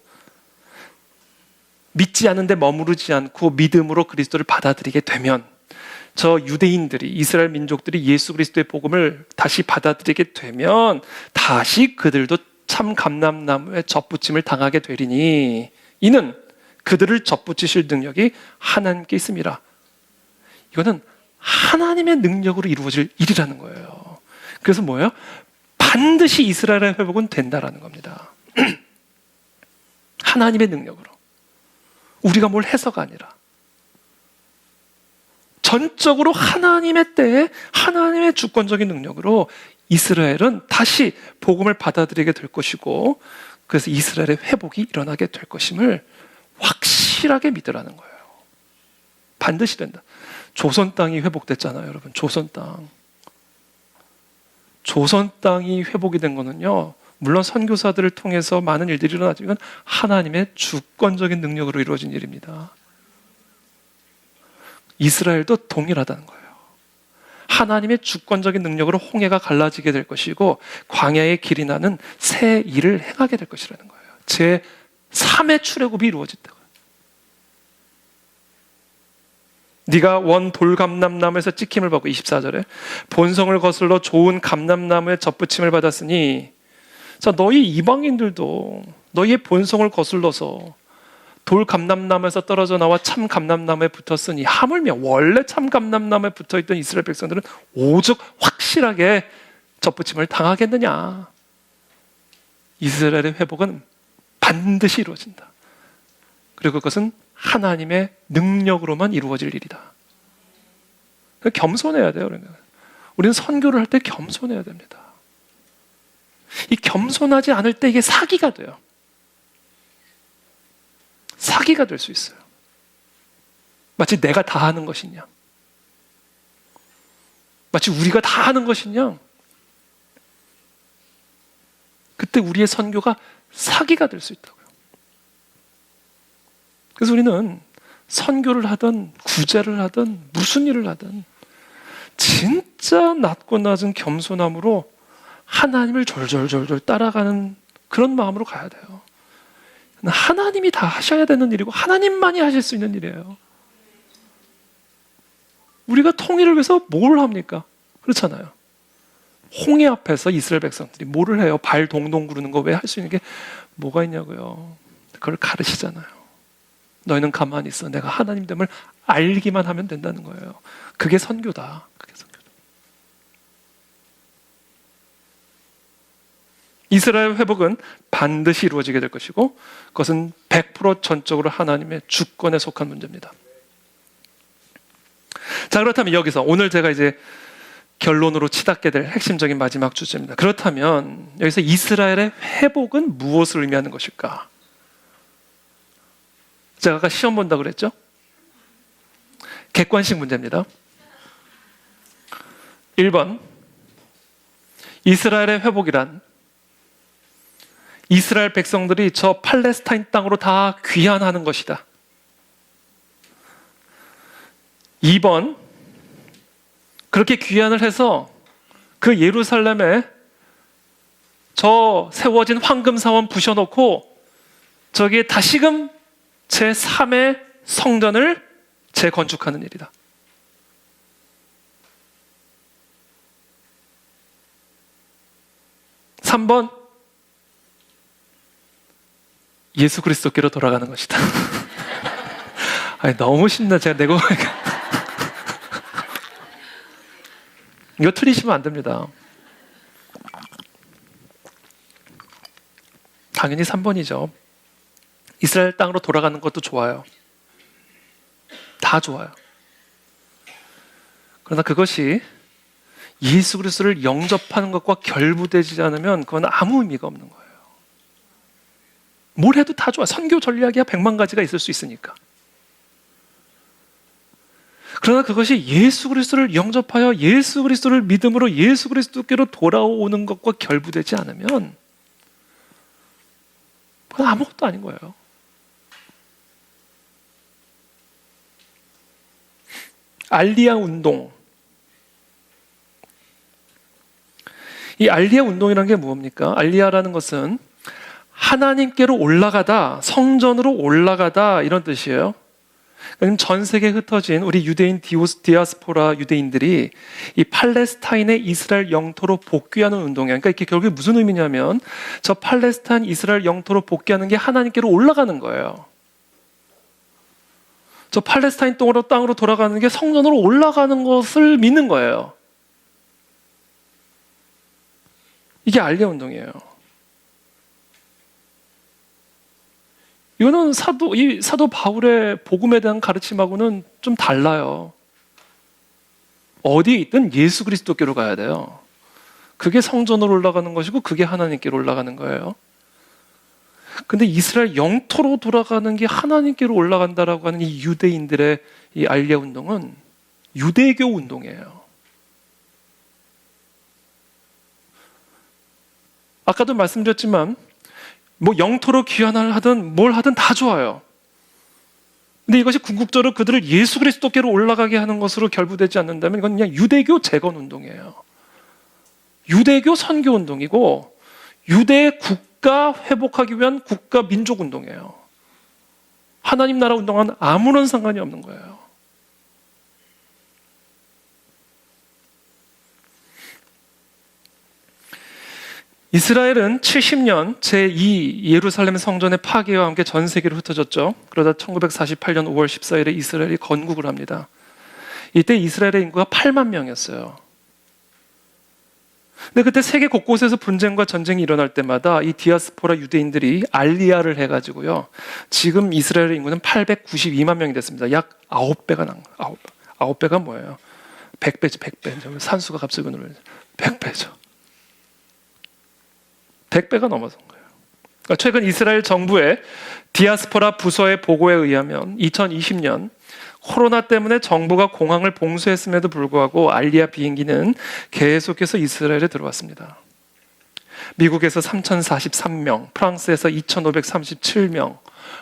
Speaker 1: 믿지 않는데 머무르지 않고 믿음으로 그리스도를 받아들이게 되면, 저 유대인들이, 이스라엘 민족들이 예수 그리스도의 복음을 다시 받아들이게 되면 다시 그들도 참 감람나무에 접붙임을 당하게 되리니 이는 그들을 접붙이실 능력이 하나님께 있음이라. 이거는 하나님의 능력으로 이루어질 일이라는 거예요. 그래서 뭐예요? 반드시 이스라엘의 회복은 된다라는 겁니다. 하나님의 능력으로. 우리가 뭘 해서가 아니라 전적으로 하나님의 때에 하나님의 주권적인 능력으로 이스라엘은 다시 복음을 받아들이게 될 것이고, 그래서 이스라엘의 회복이 일어나게 될 것임을 확실하게 믿으라는 거예요. 반드시 된다. 조선 땅이 회복됐잖아요, 여러분. 조선 땅. 조선 땅이 회복이 된 거는요, 물론 선교사들을 통해서 많은 일들이 일어나지만 하나님의 주권적인 능력으로 이루어진 일입니다. 이스라엘도 동일하다는 거예요. 하나님의 주권적인 능력으로 홍해가 갈라지게 될 것이고 광야의 길이 나는 새 일을 행하게 될 것이라는 거예요. 제 3의 출애굽이 이루어진다고요. 네가 원 돌감람나무에서 찍힘을 받고, 24절에 본성을 거슬러 좋은 감람나무에 접붙임을 받았으니, 자, 너희 이방인들도 너희의 본성을 거슬러서 돌 감람나무에서 떨어져 나와 참 감람나무에 붙었으니, 하물며 원래 참 감람나무에 붙어있던 이스라엘 백성들은 오죽 확실하게 접붙임을 당하겠느냐. 이스라엘의 회복은 반드시 이루어진다. 그리고 그것은 하나님의 능력으로만 이루어질 일이다. 겸손해야 돼요. 우리는 선교를 할 때 겸손해야 됩니다. 이 겸손하지 않을 때 이게 사기가 돼요. 사기가 될 수 있어요. 마치 내가 다 하는 것이냐, 마치 우리가 다 하는 것이냐. 그때 우리의 선교가 사기가 될 수 있다고요. 그래서 우리는 선교를 하든 구제를 하든 무슨 일을 하든 진짜 낮고 낮은 겸손함으로 하나님을 졸졸졸졸 따라가는 그런 마음으로 가야 돼요. 하나님이 다 하셔야 되는 일이고 하나님만이 하실 수 있는 일이에요. 우리가 통일을 위해서 뭘 합니까? 그렇잖아요. 홍해 앞에서 이스라엘 백성들이 뭐를 해요? 발 동동 구르는 거 왜 할 수 있는 게 뭐가 있냐고요. 그걸 가르치잖아요. 너희는 가만히 있어. 내가 하나님됨을 알기만 하면 된다는 거예요. 그게 선교다. 그게 선교다. 이스라엘 회복은 반드시 이루어지게 될 것이고 그것은 100% 전적으로 하나님의 주권에 속한 문제입니다. 자, 그렇다면 여기서 오늘 제가 이제 결론으로 치닫게 될 핵심적인 마지막 주제입니다. 그렇다면 여기서 이스라엘의 회복은 무엇을 의미하는 것일까? 제가 아까 시험 본다고 그랬죠? 객관식 문제입니다. 1번, 이스라엘의 회복이란 이스라엘 백성들이 저 팔레스타인 땅으로 다 귀환하는 것이다. 2번, 그렇게 귀환을 해서 그 예루살렘에 저 세워진 황금사원 부셔놓고 저기에 다시금 제3의 성전을 재건축하는 일이다. 3번, 예수 그리스도께로 돌아가는 것이다. 아니, 너무 쉽나 제가 내고 이거 틀리시면 안 됩니다. 당연히 3번이죠. 이스라엘 땅으로 돌아가는 것도 좋아요. 다 좋아요. 그러나 그것이 예수 그리스도를 영접하는 것과 결부되지 않으면 그건 아무 의미가 없는 거예요. 뭘 해도 다 좋아. 선교 전략이야 100만 가지가 있을 수 있으니까. 그러나 그것이 예수 그리스도를 영접하여 예수 그리스도를 믿음으로 예수 그리스도께로 돌아오는 것과 결부되지 않으면 그건 아무것도 아닌 거예요. 알리야 운동. 이 알리야 운동이라는 게 뭡니까? 알리야라는 것은 하나님께로 올라가다, 성전으로 올라가다 이런 뜻이에요. 전 세계에 흩어진 우리 유대인 디아스포라 유대인들이 이 팔레스타인의 이스라엘 영토로 복귀하는 운동이에요. 그러니까 이게 결국에 무슨 의미냐면 저 팔레스타인 이스라엘 영토로 복귀하는 게 하나님께로 올라가는 거예요. 저 팔레스타인 땅으로 돌아가는 게 성전으로 올라가는 것을 믿는 거예요. 이게 알리야 운동이에요. 이거는 사도 바울의 복음에 대한 가르침하고는 좀 달라요. 어디에 있든 예수 그리스도께로 가야 돼요. 그게 성전으로 올라가는 것이고 그게 하나님께로 올라가는 거예요. 근데 이스라엘 영토로 돌아가는 게 하나님께로 올라간다라고 하는 이 유대인들의 이 알리야 운동은 유대교 운동이에요. 아까도 말씀드렸지만 뭐 영토로 귀환을 하든 뭘 하든 다 좋아요. 근데 이것이 궁극적으로 그들을 예수 그리스도께로 올라가게 하는 것으로 결부되지 않는다면 이건 그냥 유대교 재건 운동이에요. 유대교 선교 운동이고 유대의 국가 회복하기 위한 국가 민족 운동이에요. 하나님 나라 운동과는 아무런 상관이 없는 거예요. 이스라엘은 70년 제2 예루살렘 성전의 파괴와 함께 전 세계로 흩어졌죠. 그러다 1948년 5월 14일에 이스라엘이 건국을 합니다. 이때 이스라엘의 인구가 8만 명이었어요. 근데 그때 세계 곳곳에서 분쟁과 전쟁이 일어날 때마다 이 디아스포라 유대인들이 알리야를 해가지고요. 지금 이스라엘의 인구는 892만 명이 됐습니다. 약 9배가 난 거예요. 9배가 뭐예요? 100배죠, 100배. 산수가 갑자기 늘어나죠. 100배죠. 100배가 넘어선 거예요. 그러니까 최근 이스라엘 정부의 디아스포라 부서의 보고에 의하면 2020년 코로나 때문에 정부가 공항을 봉쇄했음에도 불구하고 알리야 비행기는 계속해서 이스라엘에 들어왔습니다. 미국에서 3,043명, 프랑스에서 2,537명,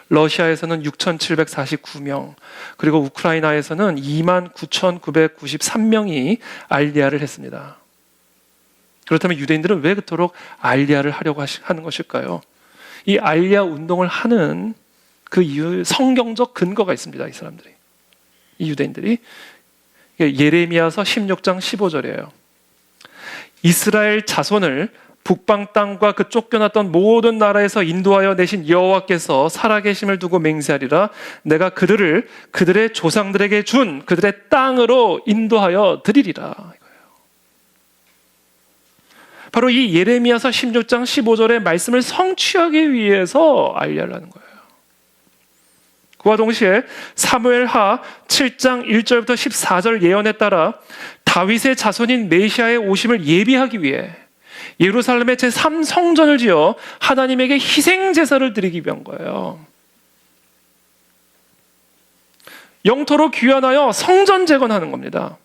Speaker 1: 러시아에서는 6,749명, 그리고 우크라이나에서는 29,993명이 알리야를 했습니다. 그렇다면 유대인들은 왜 그토록 알리야를 하려고 하는 것일까요? 이 알리야 운동을 하는 그 이유, 성경적 근거가 있습니다. 이 사람들이, 이 유대인들이. 예레미야서 16장 15절이에요. 이스라엘 자손을 북방 땅과 그 쫓겨났던 모든 나라에서 인도하여 내신 여호와께서 살아계심을 두고 맹세하리라. 내가 그들을 그들의 조상들에게 준 그들의 땅으로 인도하여 드리리라. 바로 이 예레미야서 16장 15절의 말씀을 성취하기 위해서 알리야를 하는 거예요. 그와 동시에 사무엘하 7장 1절부터 14절 예언에 따라 다윗의 자손인 메시아의 오심을 예비하기 위해 예루살렘의 제3성전을 지어 하나님에게 희생 제사를 드리기 위한 거예요. 영토로 귀환하여 성전 재건하는 겁니다.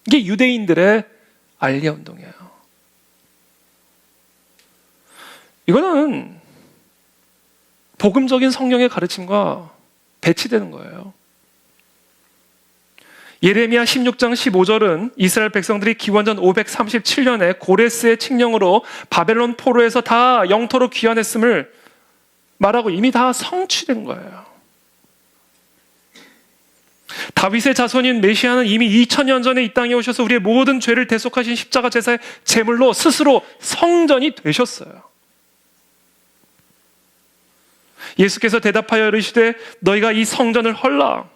Speaker 1: 이게 유대인들의 알리야 운동이에요. 이거는 복음적인 성경의 가르침과 배치되는 거예요. 예레미야 16장 15절은 이스라엘 백성들이 기원전 537년에 고레스의 칙령으로 바벨론 포로에서 다 영토로 귀환했음을 말하고 이미 다 성취된 거예요. 다윗의 자손인 메시아는 이미 2000년 전에 이 땅에 오셔서 우리의 모든 죄를 대속하신 십자가 제사의 제물로 스스로 성전이 되셨어요. 예수께서 대답하여 이르시되 너희가 이 성전을 헐라.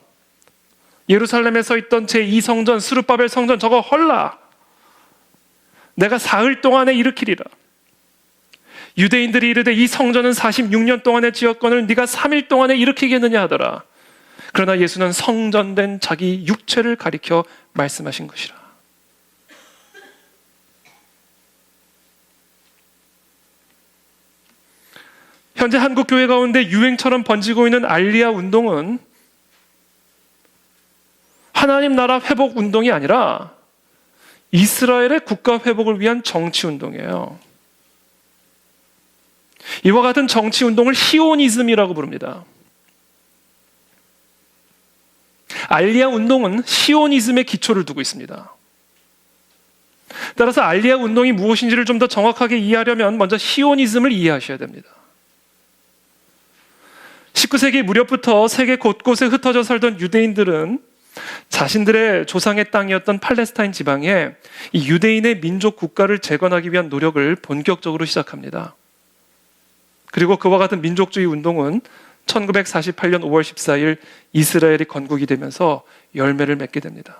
Speaker 1: 예루살렘에 서 있던 제2성전 스룹바벨 성전 저거 헐라. 내가 사흘 동안에 일으키리라. 유대인들이 이르되 이 성전은 46년 동안에 지었거늘 네가 3일 동안에 일으키겠느냐 하더라. 그러나 예수는 성전된 자기 육체를 가리켜 말씀하신 것이라. 현재 한국 교회 가운데 유행처럼 번지고 있는 알리야 운동은 하나님 나라 회복 운동이 아니라 이스라엘의 국가 회복을 위한 정치 운동이에요. 이와 같은 정치 운동을 시오니즘이라고 부릅니다. 알리야 운동은 시오니즘의 기초를 두고 있습니다. 따라서 알리야 운동이 무엇인지를 좀 더 정확하게 이해하려면 먼저 시오니즘을 이해하셔야 됩니다. 19세기 무렵부터 세계 곳곳에 흩어져 살던 유대인들은 자신들의 조상의 땅이었던 팔레스타인 지방에 이 유대인의 민족 국가를 재건하기 위한 노력을 본격적으로 시작합니다. 그리고 그와 같은 민족주의 운동은 1948년 5월 14일 이스라엘이 건국이 되면서 열매를 맺게 됩니다.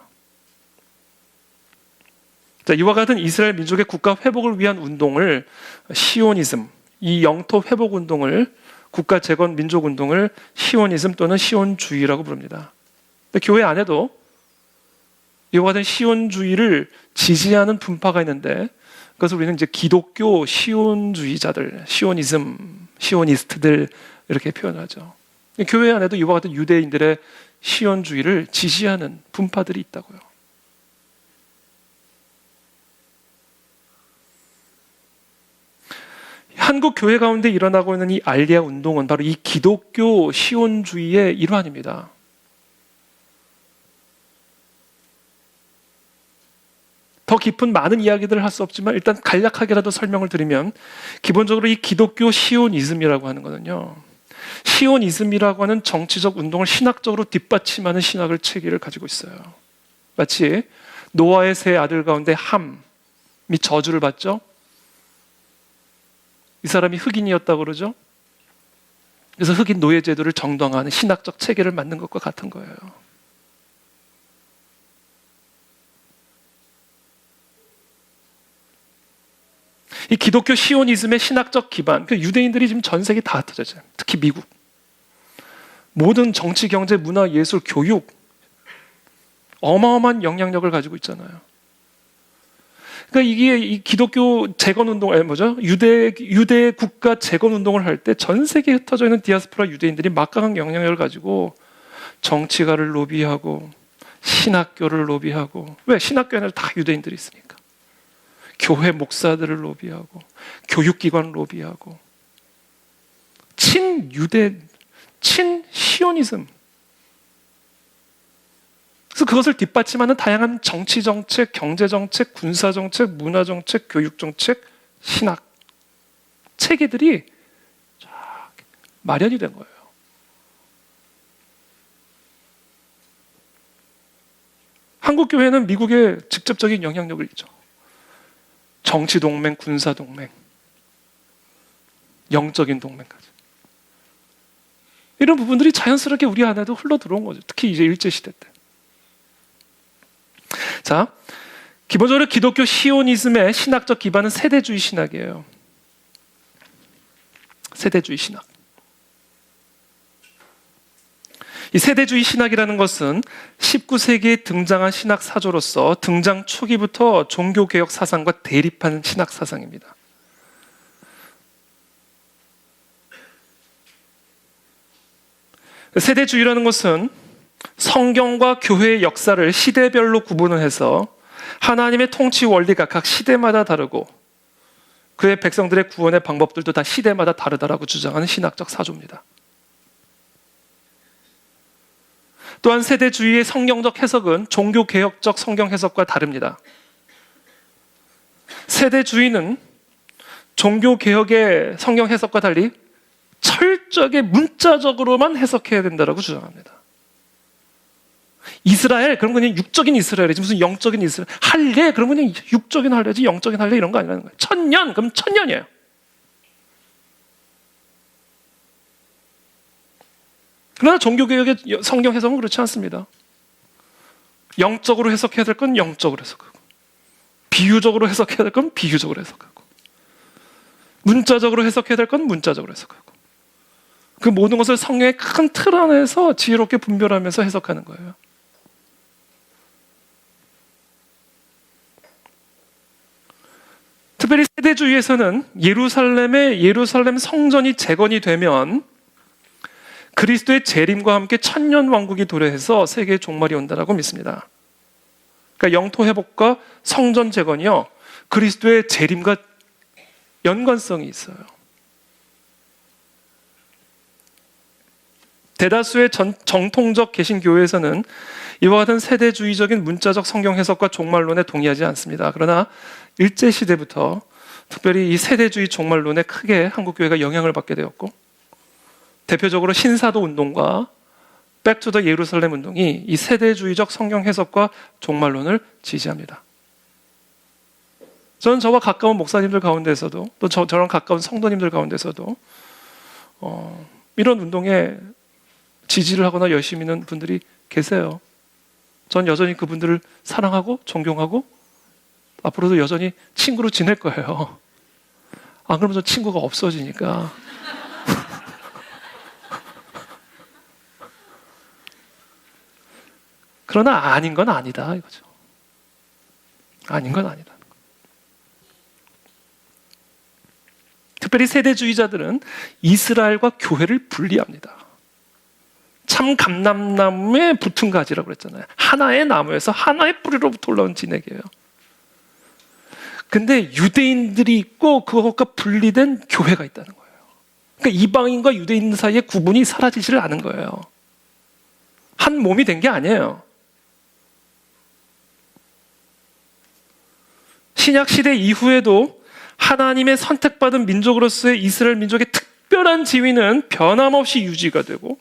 Speaker 1: 자, 이와 같은 이스라엘 민족의 국가 회복을 위한 운동을 시오니즘, 이 영토 회복 운동을, 국가 재건 민족 운동을 시오니즘 또는 시온주의라고 부릅니다. 근데 교회 안에도 이와 같은 시온주의를 지지하는 분파가 있는데 그것을 우리는 이제 기독교 시온주의자들, 시오니즘, 시오니스트들 이렇게 표현하죠. 교회 안에도 이와 같은 유대인들의 시온주의를 지지하는 분파들이 있다고요. 한국 교회 가운데 일어나고 있는 이 알리야 운동은 바로 이 기독교 시온주의의 일환입니다. 더 깊은 많은 이야기들을 할 수 없지만 일단 간략하게라도 설명을 드리면 기본적으로 이 기독교 시오니즘이라고 하는 거는요, 시오니즘이라고 하는 정치적 운동을 신학적으로 뒷받침하는 신학을 체계를 가지고 있어요. 마치 노아의 세 아들 가운데 함이 저주를 받죠. 이 사람이 흑인이었다고 그러죠. 그래서 흑인 노예 제도를 정당화하는 신학적 체계를 만든 것과 같은 거예요. 이 기독교 시오니즘의 신학적 기반, 그 유대인들이 지금 전 세계 다 흩어져요. 특히 미국. 모든 정치, 경제, 문화, 예술, 교육 어마어마한 영향력을 가지고 있잖아요. 그러니까 이게 이 기독교 재건 운동, 유대 국가 재건 운동을 할 때 전 세계에 흩어져 있는 디아스포라 유대인들이 막강한 영향력을 가지고 정치가를 로비하고 신학교를 로비하고, 왜? 신학교에는 다 유대인들이 있으니까. 교회 목사들을 로비하고 교육기관 로비하고 친유대, 친시오니즘, 그래서 그것을 뒷받침하는 다양한 정치 정책, 경제 정책, 군사 정책, 문화 정책, 교육 정책, 신학 체계들이 쫙 마련이 된 거예요. 한국 교회는 미국에 직접적인 영향력을 있죠. 정치 동맹, 군사 동맹, 영적인 동맹까지. 이런 부분들이 자연스럽게 우리 안에도 흘러 들어온 거죠. 특히 이제 일제시대 때. 자, 기본적으로 기독교 시오니즘의 신학적 기반은 세대주의 신학이에요. 세대주의 신학. 이 세대주의 신학이라는 것은 19세기에 등장한 신학 사조로서 등장 초기부터 종교개혁 사상과 대립하는 신학 사상입니다. 세대주의라는 것은 성경과 교회의 역사를 시대별로 구분을 해서 하나님의 통치 원리가 각 시대마다 다르고 그의 백성들의 구원의 방법들도 다 시대마다 다르다라고 주장하는 신학적 사조입니다. 또한 세대주의의 성경적 해석은 종교개혁적 성경 해석과 다릅니다. 세대주의는 종교개혁의 성경 해석과 달리 철저하게 문자적으로만 해석해야 된다고 주장합니다. 이스라엘, 그런 건 그냥 육적인 이스라엘이지 무슨 영적인 이스라엘. 할례, 그런 건 그냥 육적인 할례지 영적인 할례 이런 거 아니라는 거예요. 천년, 그럼 천년이에요. 그러나 종교개혁의 성경 해석은 그렇지 않습니다. 영적으로 해석해야 될 건 영적으로 해석하고 비유적으로 해석해야 될 건 비유적으로 해석하고 문자적으로 해석해야 될 건 문자적으로 해석하고 그 모든 것을 성경의 큰 틀 안에서 지혜롭게 분별하면서 해석하는 거예요. 특별히 세대주의에서는 예루살렘 성전이 재건이 되면 그리스도의 재림과 함께 천년 왕국이 도래해서 세계의 종말이 온다라고 믿습니다. 그러니까 영토 회복과 성전 재건이요, 그리스도의 재림과 연관성이 있어요. 대다수의 정통적 개신교회에서는 이와 같은 세대주의적인 문자적 성경 해석과 종말론에 동의하지 않습니다. 그러나 일제시대부터 특별히 이 세대주의 종말론에 크게 한국교회가 영향을 받게 되었고 대표적으로 신사도 운동과 백투더 예루살렘 운동이 이 세대주의적 성경 해석과 종말론을 지지합니다. 저는 저와 가까운 목사님들 가운데서도 또 저랑 가까운 성도님들 가운데서도 이런 운동에 지지를 하거나 열심히 있는 분들이 계세요. 전 여전히 그분들을 사랑하고 존경하고 앞으로도 여전히 친구로 지낼 거예요. 안 그러면 저 친구가 없어지니까. 그러나 아닌 건 아니다 이거죠. 아닌 건 아니다. 특별히 세대주의자들은 이스라엘과 교회를 분리합니다. 참 감람나무에 붙은 가지라고 그랬잖아요. 하나의 나무에서 하나의 뿌리로부터 올라온 진액이에요. 근데 유대인들이 있고 그것과 분리된 교회가 있다는 거예요. 그러니까 이방인과 유대인 사이의 구분이 사라지지를 않은 거예요. 한 몸이 된 게 아니에요. 신약 시대 이후에도 하나님의 선택받은 민족으로서의 이스라엘 민족의 특별한 지위는 변함없이 유지가 되고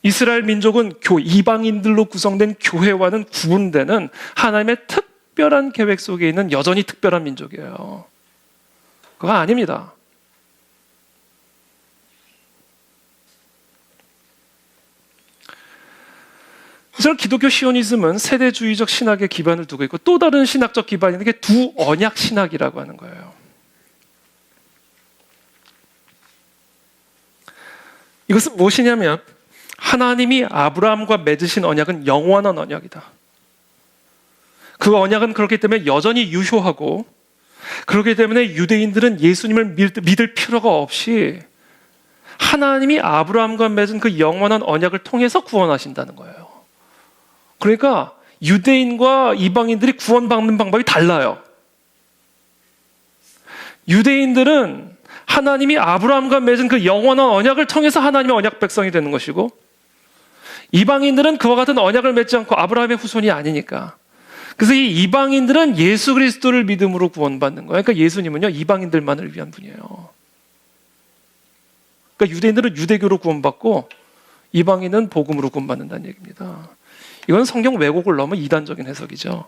Speaker 1: 이스라엘 민족은 이방인들로 구성된 교회와는 구분되는 하나님의 특별한 계획 속에 있는 여전히 특별한 민족이에요. 그거 아닙니다. 저는 기독교 시오니즘은 세대주의적 신학에 기반을 두고 있고 또 다른 신학적 기반이 있는 게 두 언약 신학이라고 하는 거예요. 이것은 무엇이냐면 하나님이 아브라함과 맺으신 언약은 영원한 언약이다. 그 언약은 그렇기 때문에 여전히 유효하고 그렇기 때문에 유대인들은 예수님을 믿을 필요가 없이 하나님이 아브라함과 맺은 그 영원한 언약을 통해서 구원하신다는 거예요. 그러니까 유대인과 이방인들이 구원받는 방법이 달라요. 유대인들은 하나님이 아브라함과 맺은 그 영원한 언약을 통해서 하나님의 언약 백성이 되는 것이고 이방인들은 그와 같은 언약을 맺지 않고 아브라함의 후손이 아니니까. 그래서 이 이방인들은 예수 그리스도를 믿음으로 구원받는 거예요. 그러니까 예수님은요, 이방인들만을 위한 분이에요. 그러니까 유대인들은 유대교로 구원받고 이방인은 복음으로 구원받는다는 얘기입니다. 이건 성경 왜곡을 넘어 이단적인 해석이죠.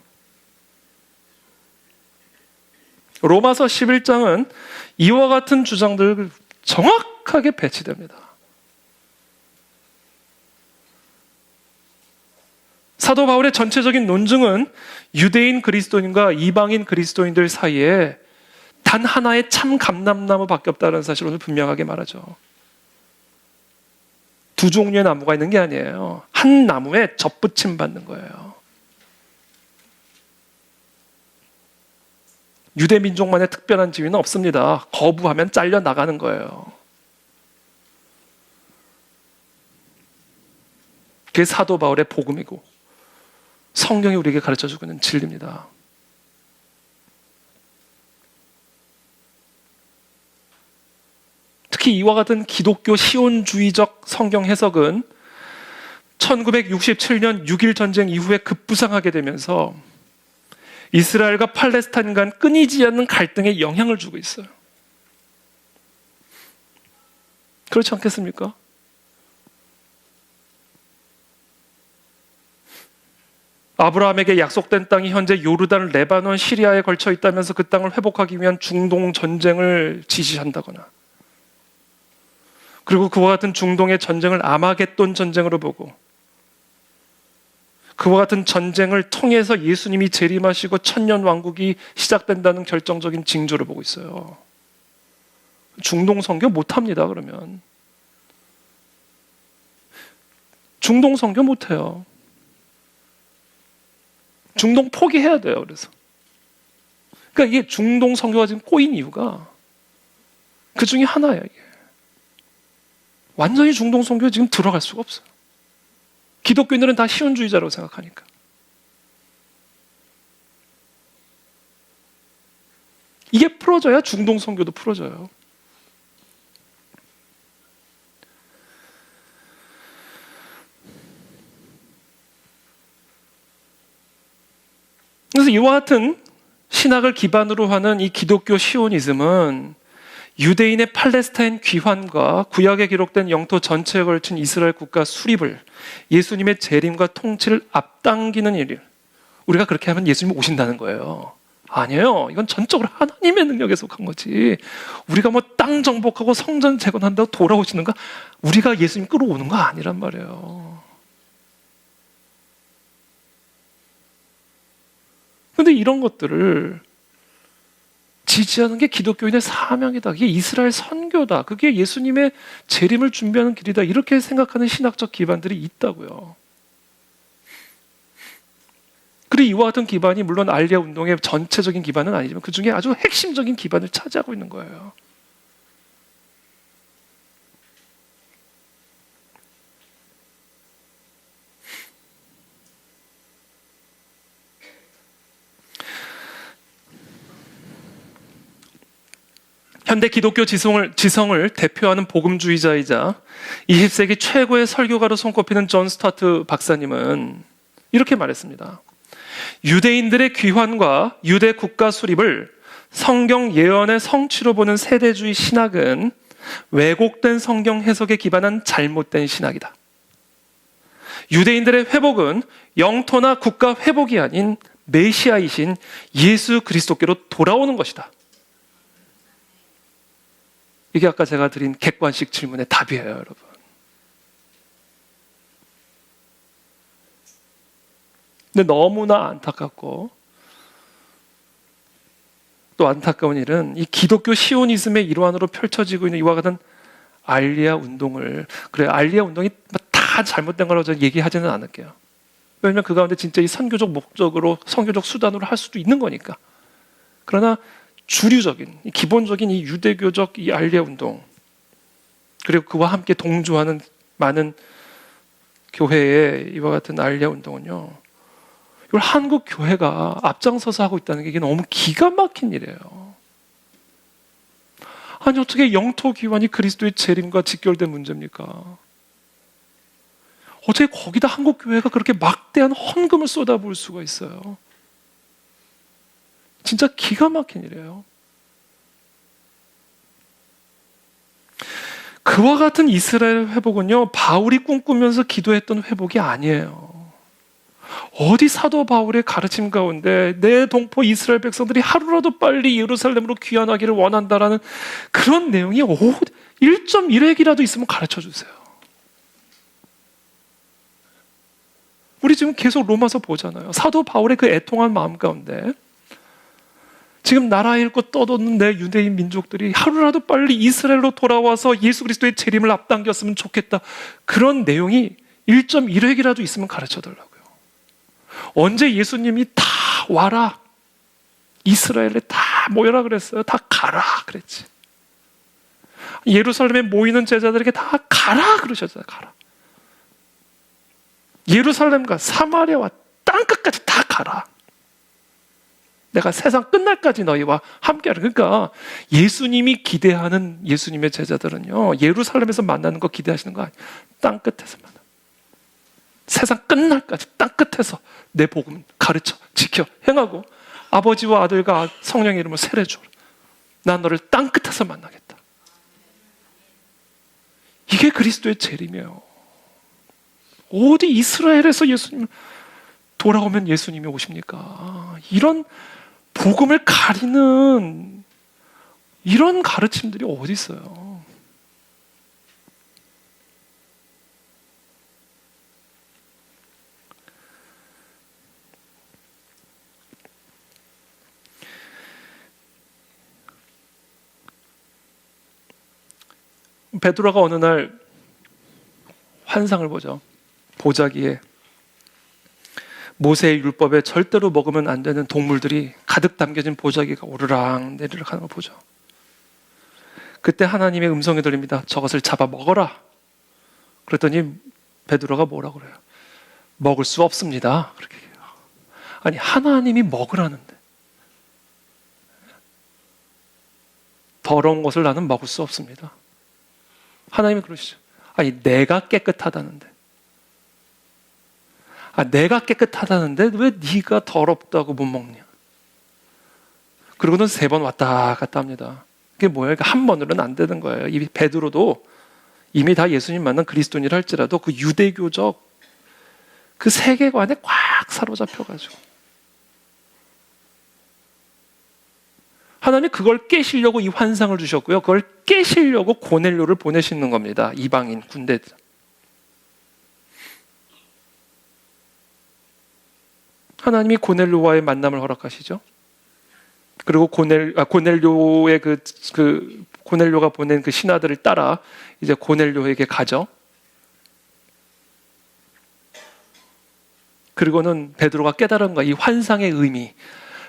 Speaker 1: 로마서 11장은 이와 같은 주장들 정확하게 배치됩니다. 사도 바울의 전체적인 논증은 유대인 그리스도인과 이방인 그리스도인들 사이에 단 하나의 참 감람나무밖에 없다는 사실을 오늘 분명하게 말하죠. 두 종류의 나무가 있는 게 아니에요. 한 나무에 접붙임 받는 거예요. 유대 민족만의 특별한 지위는 없습니다. 거부하면 잘려 나가는 거예요. 그게 사도 바울의 복음이고 성경이 우리에게 가르쳐주고 있는 진리입니다. 특히 이와 같은 기독교 시온주의적 성경 해석은 1967년 6.1 전쟁 이후에 급부상하게 되면서 이스라엘과 팔레스타인 간 끊이지 않는 갈등에 영향을 주고 있어요. 그렇지 않겠습니까? 아브라함에게 약속된 땅이 현재 요르단, 레바논, 시리아에 걸쳐 있다면서 그 땅을 회복하기 위한 중동 전쟁을 지시한다거나, 그리고 그와 같은 중동의 전쟁을 아마겟돈 전쟁으로 보고 그와 같은 전쟁을 통해서 예수님이 재림하시고 천년 왕국이 시작된다는 결정적인 징조를 보고 있어요. 중동 선교 못합니다. 그러면 중동 선교 못해요. 중동 포기해야 돼요. 그래서 그러니까 이게 중동 선교가 지금 꼬인 이유가 그 중에 하나예요. 이게 완전히 중동 선교에 지금 들어갈 수가 없어요. 기독교인들은 다 시온주의자라고 생각하니까. 이게 풀어져야 중동 선교도 풀어져요. 그래서 이와 같은 신학을 기반으로 하는 이 기독교 시오니즘은 유대인의 팔레스타인 귀환과 구약에 기록된 영토 전체에 걸친 이스라엘 국가 수립을, 예수님의 재림과 통치를 앞당기는 일을, 우리가 그렇게 하면 예수님이 오신다는 거예요. 아니에요. 이건 전적으로 하나님의 능력에 속한 거지. 우리가 뭐 땅 정복하고 성전 재건한다고 돌아오시는가? 우리가 예수님 끌어오는 거 아니란 말이에요. 근데 이런 것들을 지지하는 게 기독교인의 사명이다. 그게 이스라엘 선교다. 그게 예수님의 재림을 준비하는 길이다. 이렇게 생각하는 신학적 기반들이 있다고요. 그리고 이와 같은 기반이 물론 알리아 운동의 전체적인 기반은 아니지만 그 중에 아주 핵심적인 기반을 차지하고 있는 거예요. 현대 기독교 지성을 대표하는 복음주의자이자 20세기 최고의 설교가로 손꼽히는 존 스타트 박사님은 이렇게 말했습니다. 유대인들의 귀환과 유대 국가 수립을 성경 예언의 성취로 보는 세대주의 신학은 왜곡된 성경 해석에 기반한 잘못된 신학이다. 유대인들의 회복은 영토나 국가 회복이 아닌 메시아이신 예수 그리스도께로 돌아오는 것이다. 이게 아까 제가 드린 객관식 질문의 답이에요, 여러분. 근데 너무나 안타깝고 또 안타까운 일은 이 기독교 시오니즘의 일환으로 펼쳐지고 있는 이와 같은 알리아 운동을, 그래, 알리아 운동이 다 잘못된 거라고 저는 얘기하지는 않을게요. 왜냐하면 그 가운데 진짜 이 선교적 목적으로, 선교적 수단으로 할 수도 있는 거니까. 그러나 주류적인, 기본적인 이 유대교적 이 알리아 운동, 그리고 그와 함께 동조하는 많은 교회의 이와 같은 알리아 운동은요, 이걸 한국 교회가 앞장서서 하고 있다는 게 이게 너무 기가 막힌 일이에요. 아니 어떻게 영토 귀환이 그리스도의 재림과 직결된 문제입니까? 어떻게 거기다 한국 교회가 그렇게 막대한 헌금을 쏟아부을 수가 있어요? 진짜 기가 막힌 일이에요. 그와 같은 이스라엘 회복은요, 바울이 꿈꾸면서 기도했던 회복이 아니에요. 어디 사도 바울의 가르침 가운데 내 동포 이스라엘 백성들이 하루라도 빨리 예루살렘으로 귀환하기를 원한다라는 그런 내용이 1.1핵이라도 있으면 가르쳐 주세요. 우리 지금 계속 로마서 보잖아요. 사도 바울의 그 애통한 마음 가운데 지금 나라 잃고 떠도는 내 유대인 민족들이 하루라도 빨리 이스라엘로 돌아와서 예수 그리스도의 재림을 앞당겼으면 좋겠다. 그런 내용이 1.1핵이라도 있으면 가르쳐 달라고요. 언제 예수님이 다 와라, 이스라엘에 다 모여라 그랬어요? 다 가라 그랬지. 예루살렘에 모이는 제자들에게 다 가라 그러셨잖아요. 가라. 예루살렘과 사마리아와 땅끝까지 다 가라. 내가 세상 끝날까지 너희와 함께하라. 그러니까 예수님이 기대하는 예수님의 제자들은요, 예루살렘에서 만나는 거 기대하시는 거 아니에요. 땅끝에서 만나. 세상 끝날까지 땅끝에서 내 복음 가르쳐, 지켜, 행하고 아버지와 아들과 성령의 이름을 세례줘. 난 너를 땅끝에서 만나겠다. 이게 그리스도의 재림이에요. 어디 이스라엘에서 예수님 돌아오면 예수님이 오십니까? 이런 복음을 가리는 이런 가르침들이 어디 있어요? 베드로가 어느 날 환상을 보죠. 보자기에 모세의 율법에 절대로 먹으면 안 되는 동물들이 가득 담겨진 보자기가 오르락 내리락 하는 걸 보죠. 그때 하나님의 음성이 들립니다. 저것을 잡아 먹어라. 그랬더니 베드로가 뭐라고 그래요? 먹을 수 없습니다. 그렇게 얘기해요. 아니, 하나님이 먹으라는데 더러운 것을 나는 먹을 수 없습니다. 하나님이 그러시죠. 아니, 내가 깨끗하다는데. 내가 깨끗하다는데 왜 네가 더럽다고 못 먹냐? 그러고는 3번 왔다 갔다 합니다. 그게 뭐예요? 한 번으로는 안 되는 거예요. 이 베드로도 이미 다 예수님 만난 그리스도인이라 할지라도 그 유대교적 그 세계관에 꽉 사로잡혀가지고 하나님 그걸 깨시려고 이 환상을 주셨고요. 그걸 깨시려고 고넬료를 보내시는 겁니다. 이방인 군대들. 하나님이 고넬료와의 만남을 허락하시죠. 그리고 고넬료의 고넬료가 보낸 그 신하들을 따라 이제 고넬료에게 가죠. 그리고는 베드로가 깨달은 거야. 이 환상의 의미.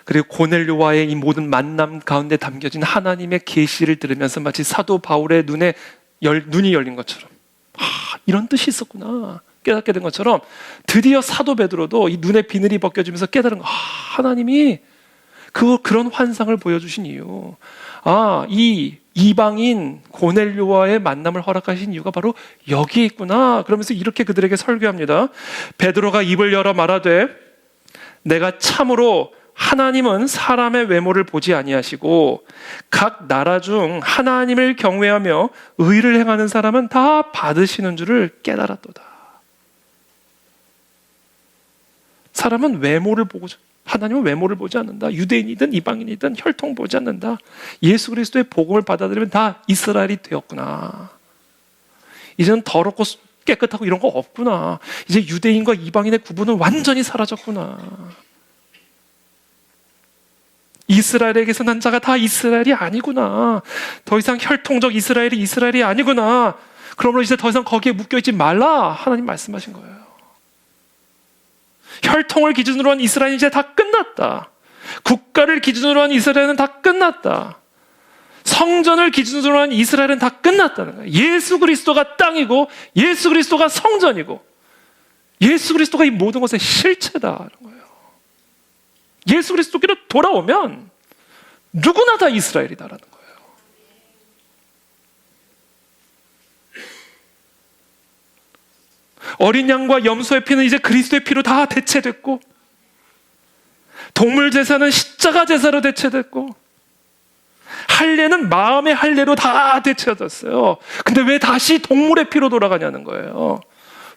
Speaker 1: 그리고 고넬료와의 이 모든 만남 가운데 담겨진 하나님의 계시를 들으면서 마치 사도 바울의 눈이 열린 것처럼 이런 뜻이 있었구나 깨닫게 된 것처럼 드디어 사도 베드로도 이 눈의 비늘이 벗겨지면서 깨달은 거야. 하나님이 그런 환상을 보여주신 이유, 이 이방인 고넬료와의 만남을 허락하신 이유가 바로 여기에 있구나. 그러면서 이렇게 그들에게 설교합니다. 베드로가 입을 열어 말하되 내가 참으로 하나님은 사람의 외모를 보지 아니하시고 각 나라 중 하나님을 경외하며 의를 행하는 사람은 다 받으시는 줄을 깨달았도다. 사람은 외모를 보고, 하나님은 외모를 보지 않는다. 유대인이든 이방인이든 혈통 보지 않는다. 예수 그리스도의 복음을 받아들이면 다 이스라엘이 되었구나. 이제는 더럽고 깨끗하고 이런 거 없구나. 이제 유대인과 이방인의 구분은 완전히 사라졌구나. 이스라엘에게서 난 자가 다 이스라엘이 아니구나. 더 이상 혈통적 이스라엘이 아니구나. 그러므로 이제 더 이상 거기에 묶여있지 말라. 하나님 말씀하신 거예요. 혈통을 기준으로 한 이스라엘은 이제 다 끝났다. 국가를 기준으로 한 이스라엘은 다 끝났다. 성전을 기준으로 한 이스라엘은 다 끝났다는 거예요. 예수 그리스도가 땅이고 예수 그리스도가 성전이고 예수 그리스도가 이 모든 것의 실체다라는 거예요. 예수 그리스도께로 돌아오면 누구나 다 이스라엘이다라는 거예요. 어린 양과 염소의 피는 이제 그리스도의 피로 다 대체됐고, 동물 제사는 십자가 제사로 대체됐고, 할례는 마음의 할례로 다 대체됐어요. 근데 왜 다시 동물의 피로 돌아가냐는 거예요.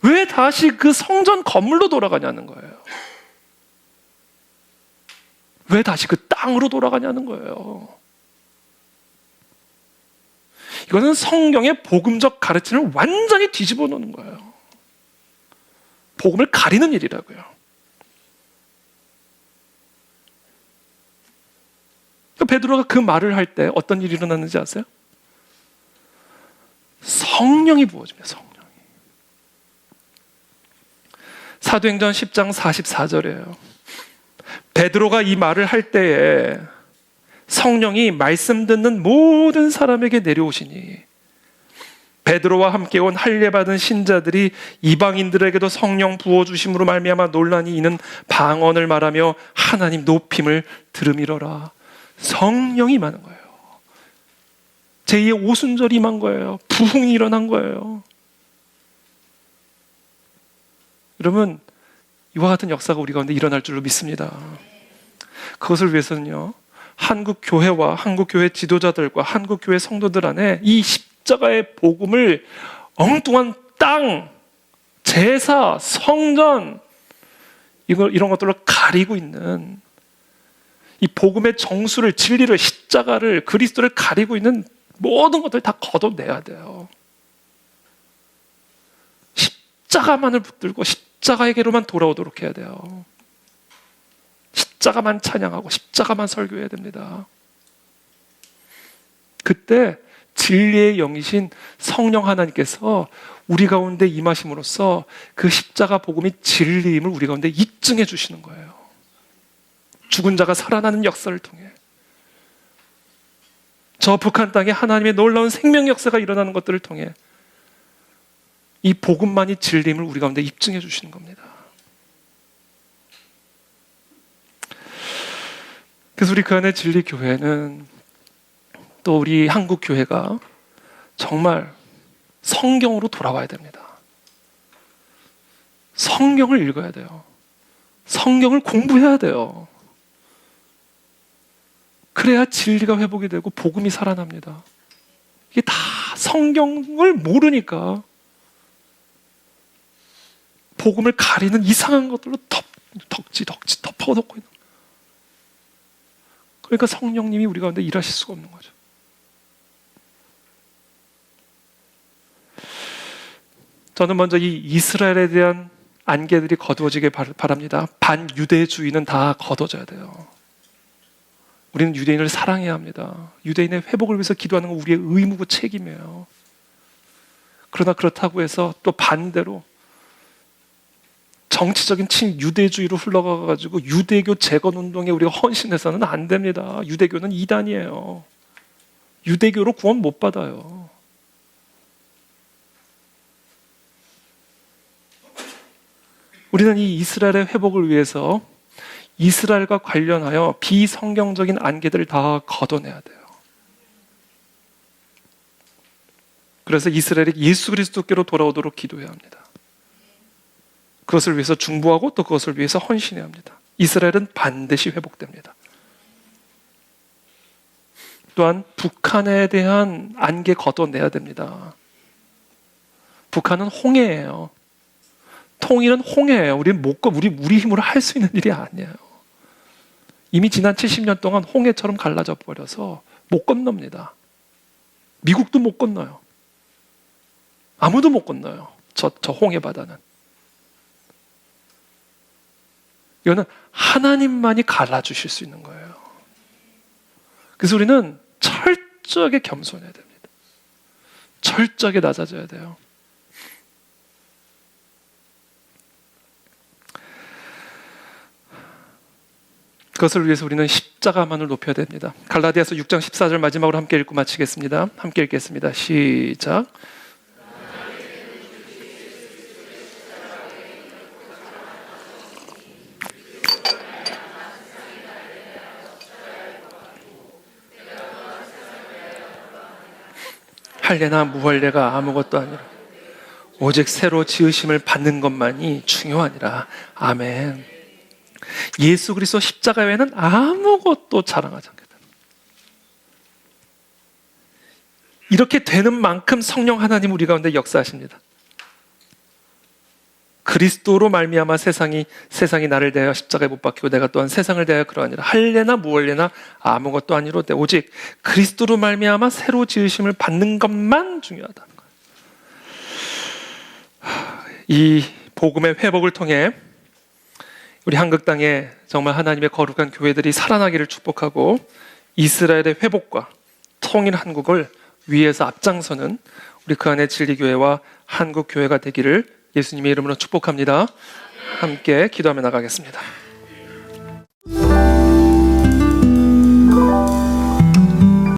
Speaker 1: 왜 다시 그 성전 건물로 돌아가냐는 거예요. 왜 다시 그 땅으로 돌아가냐는 거예요. 이거는 성경의 복음적 가르침을 완전히 뒤집어 놓는 거예요. 복음을 가리는 일이라고요. 베드로가 그 말을 할 때 어떤 일이 일어났는지 아세요? 성령이 부어집니다. 성령이. 사도행전 10장 44절이에요. 베드로가 이 말을 할 때에 성령이 말씀 듣는 모든 사람에게 내려오시니 베드로와 함께 온 할례 받은 신자들이 이방인들에게도 성령 부어 주심으로 말미암아 논란이 있는 방언을 말하며 하나님 높임을 들음이러라. 성령이 임하는 거예요. 제2의 오순절이 임한 거예요. 부흥이 일어난 거예요. 여러분, 이와 같은 역사가 우리 가운데 일어날 줄로 믿습니다. 그것을 위해서는요, 한국 교회와 한국 교회 지도자들과 한국 교회 성도들 안에 이 십자가의 복음을 엉뚱한 땅, 제사, 성전 이런 것들로 가리고 있는 이 복음의 정수를, 진리를, 십자가를, 그리스도를 가리고 있는 모든 것들 다 걷어내야 돼요. 십자가만을 붙들고 십자가에게로만 돌아오도록 해야 돼요. 십자가만 찬양하고 십자가만 설교해야 됩니다. 그때 진리의 영이신 성령 하나님께서 우리 가운데 임하심으로써 그 십자가 복음이 진리임을 우리 가운데 입증해 주시는 거예요. 죽은 자가 살아나는 역사를 통해 저 북한 땅에 하나님의 놀라운 생명 역사가 일어나는 것들을 통해 이 복음만이 진리임을 우리 가운데 입증해 주시는 겁니다. 그래서 우리 그 안에 진리 교회는, 또 우리 한국 교회가 정말 성경으로 돌아와야 됩니다. 성경을 읽어야 돼요. 성경을 공부해야 돼요. 그래야 진리가 회복이 되고 복음이 살아납니다. 이게 다 성경을 모르니까 복음을 가리는 이상한 것들로 덕지 덮어놓고 있는 거예요. 그러니까 성령님이 우리 가운데 일하실 수가 없는 거죠. 저는 먼저 이 이스라엘에 대한 안개들이 거두어지길 바랍니다. 반유대주의는 다 거둬져야 돼요. 우리는 유대인을 사랑해야 합니다. 유대인의 회복을 위해서 기도하는 건 우리의 의무고 책임이에요. 그러나 그렇다고 해서 또 반대로 정치적인 친유대주의로 흘러가가지고 유대교 재건 운동에 우리가 헌신해서는 안 됩니다. 유대교는 이단이에요. 유대교로 구원 못 받아요. 우리는 이 이스라엘의 회복을 위해서 이스라엘과 관련하여 비성경적인 안개들을 다 걷어내야 돼요. 그래서 이스라엘이 예수 그리스도께로 돌아오도록 기도해야 합니다. 그것을 위해서 중보하고 또 그것을 위해서 헌신해야 합니다. 이스라엘은 반드시 회복됩니다. 또한 북한에 대한 안개 걷어내야 됩니다. 북한은 홍해예요. 통일은 홍해예요. 우리 힘으로 할 수 있는 일이 아니에요. 이미 지난 70년 동안 홍해처럼 갈라져 버려서 못 건넙니다. 미국도 못 건너요. 아무도 못 건너요. 저 홍해 바다는. 이거는 하나님만이 갈라주실 수 있는 거예요. 그래서 우리는 철저하게 겸손해야 됩니다. 철저하게 낮아져야 돼요. 그것을 위해서 우리는 십자가만을 높여야 됩니다. 갈라디아서 6장 14절 마지막으로 함께 읽고 마치겠습니다. 함께 읽겠습니다. 시작. 할례나 무할례가 아무것도 아니라 오직 새로 지으심을 받는 것만이 중요하니라. 아멘. 예수 그리스도 십자가 외에는 아무것도 자랑하지 않겠다. 이렇게 되는 만큼 성령 하나님 우리 가운데 역사하십니다. 그리스도로 말미암아 세상이 나를 대하여 십자가에 못 박히고 내가 또한 세상을 대하여 그러하니라. 할래나 무할래나 아무것도 아니로되 오직 그리스도로 말미암아 새로 지으심을 받는 것만 중요하다는 거예요. 이 복음의 회복을 통해 우리 한국 땅에 정말 하나님의 거룩한 교회들이 살아나기를 축복하고 이스라엘의 회복과 통일 한국을 위에서 앞장서는 우리 그 안에 진리교회와 한국교회가 되기를 예수님의 이름으로 축복합니다. 함께 기도하며 나가겠습니다.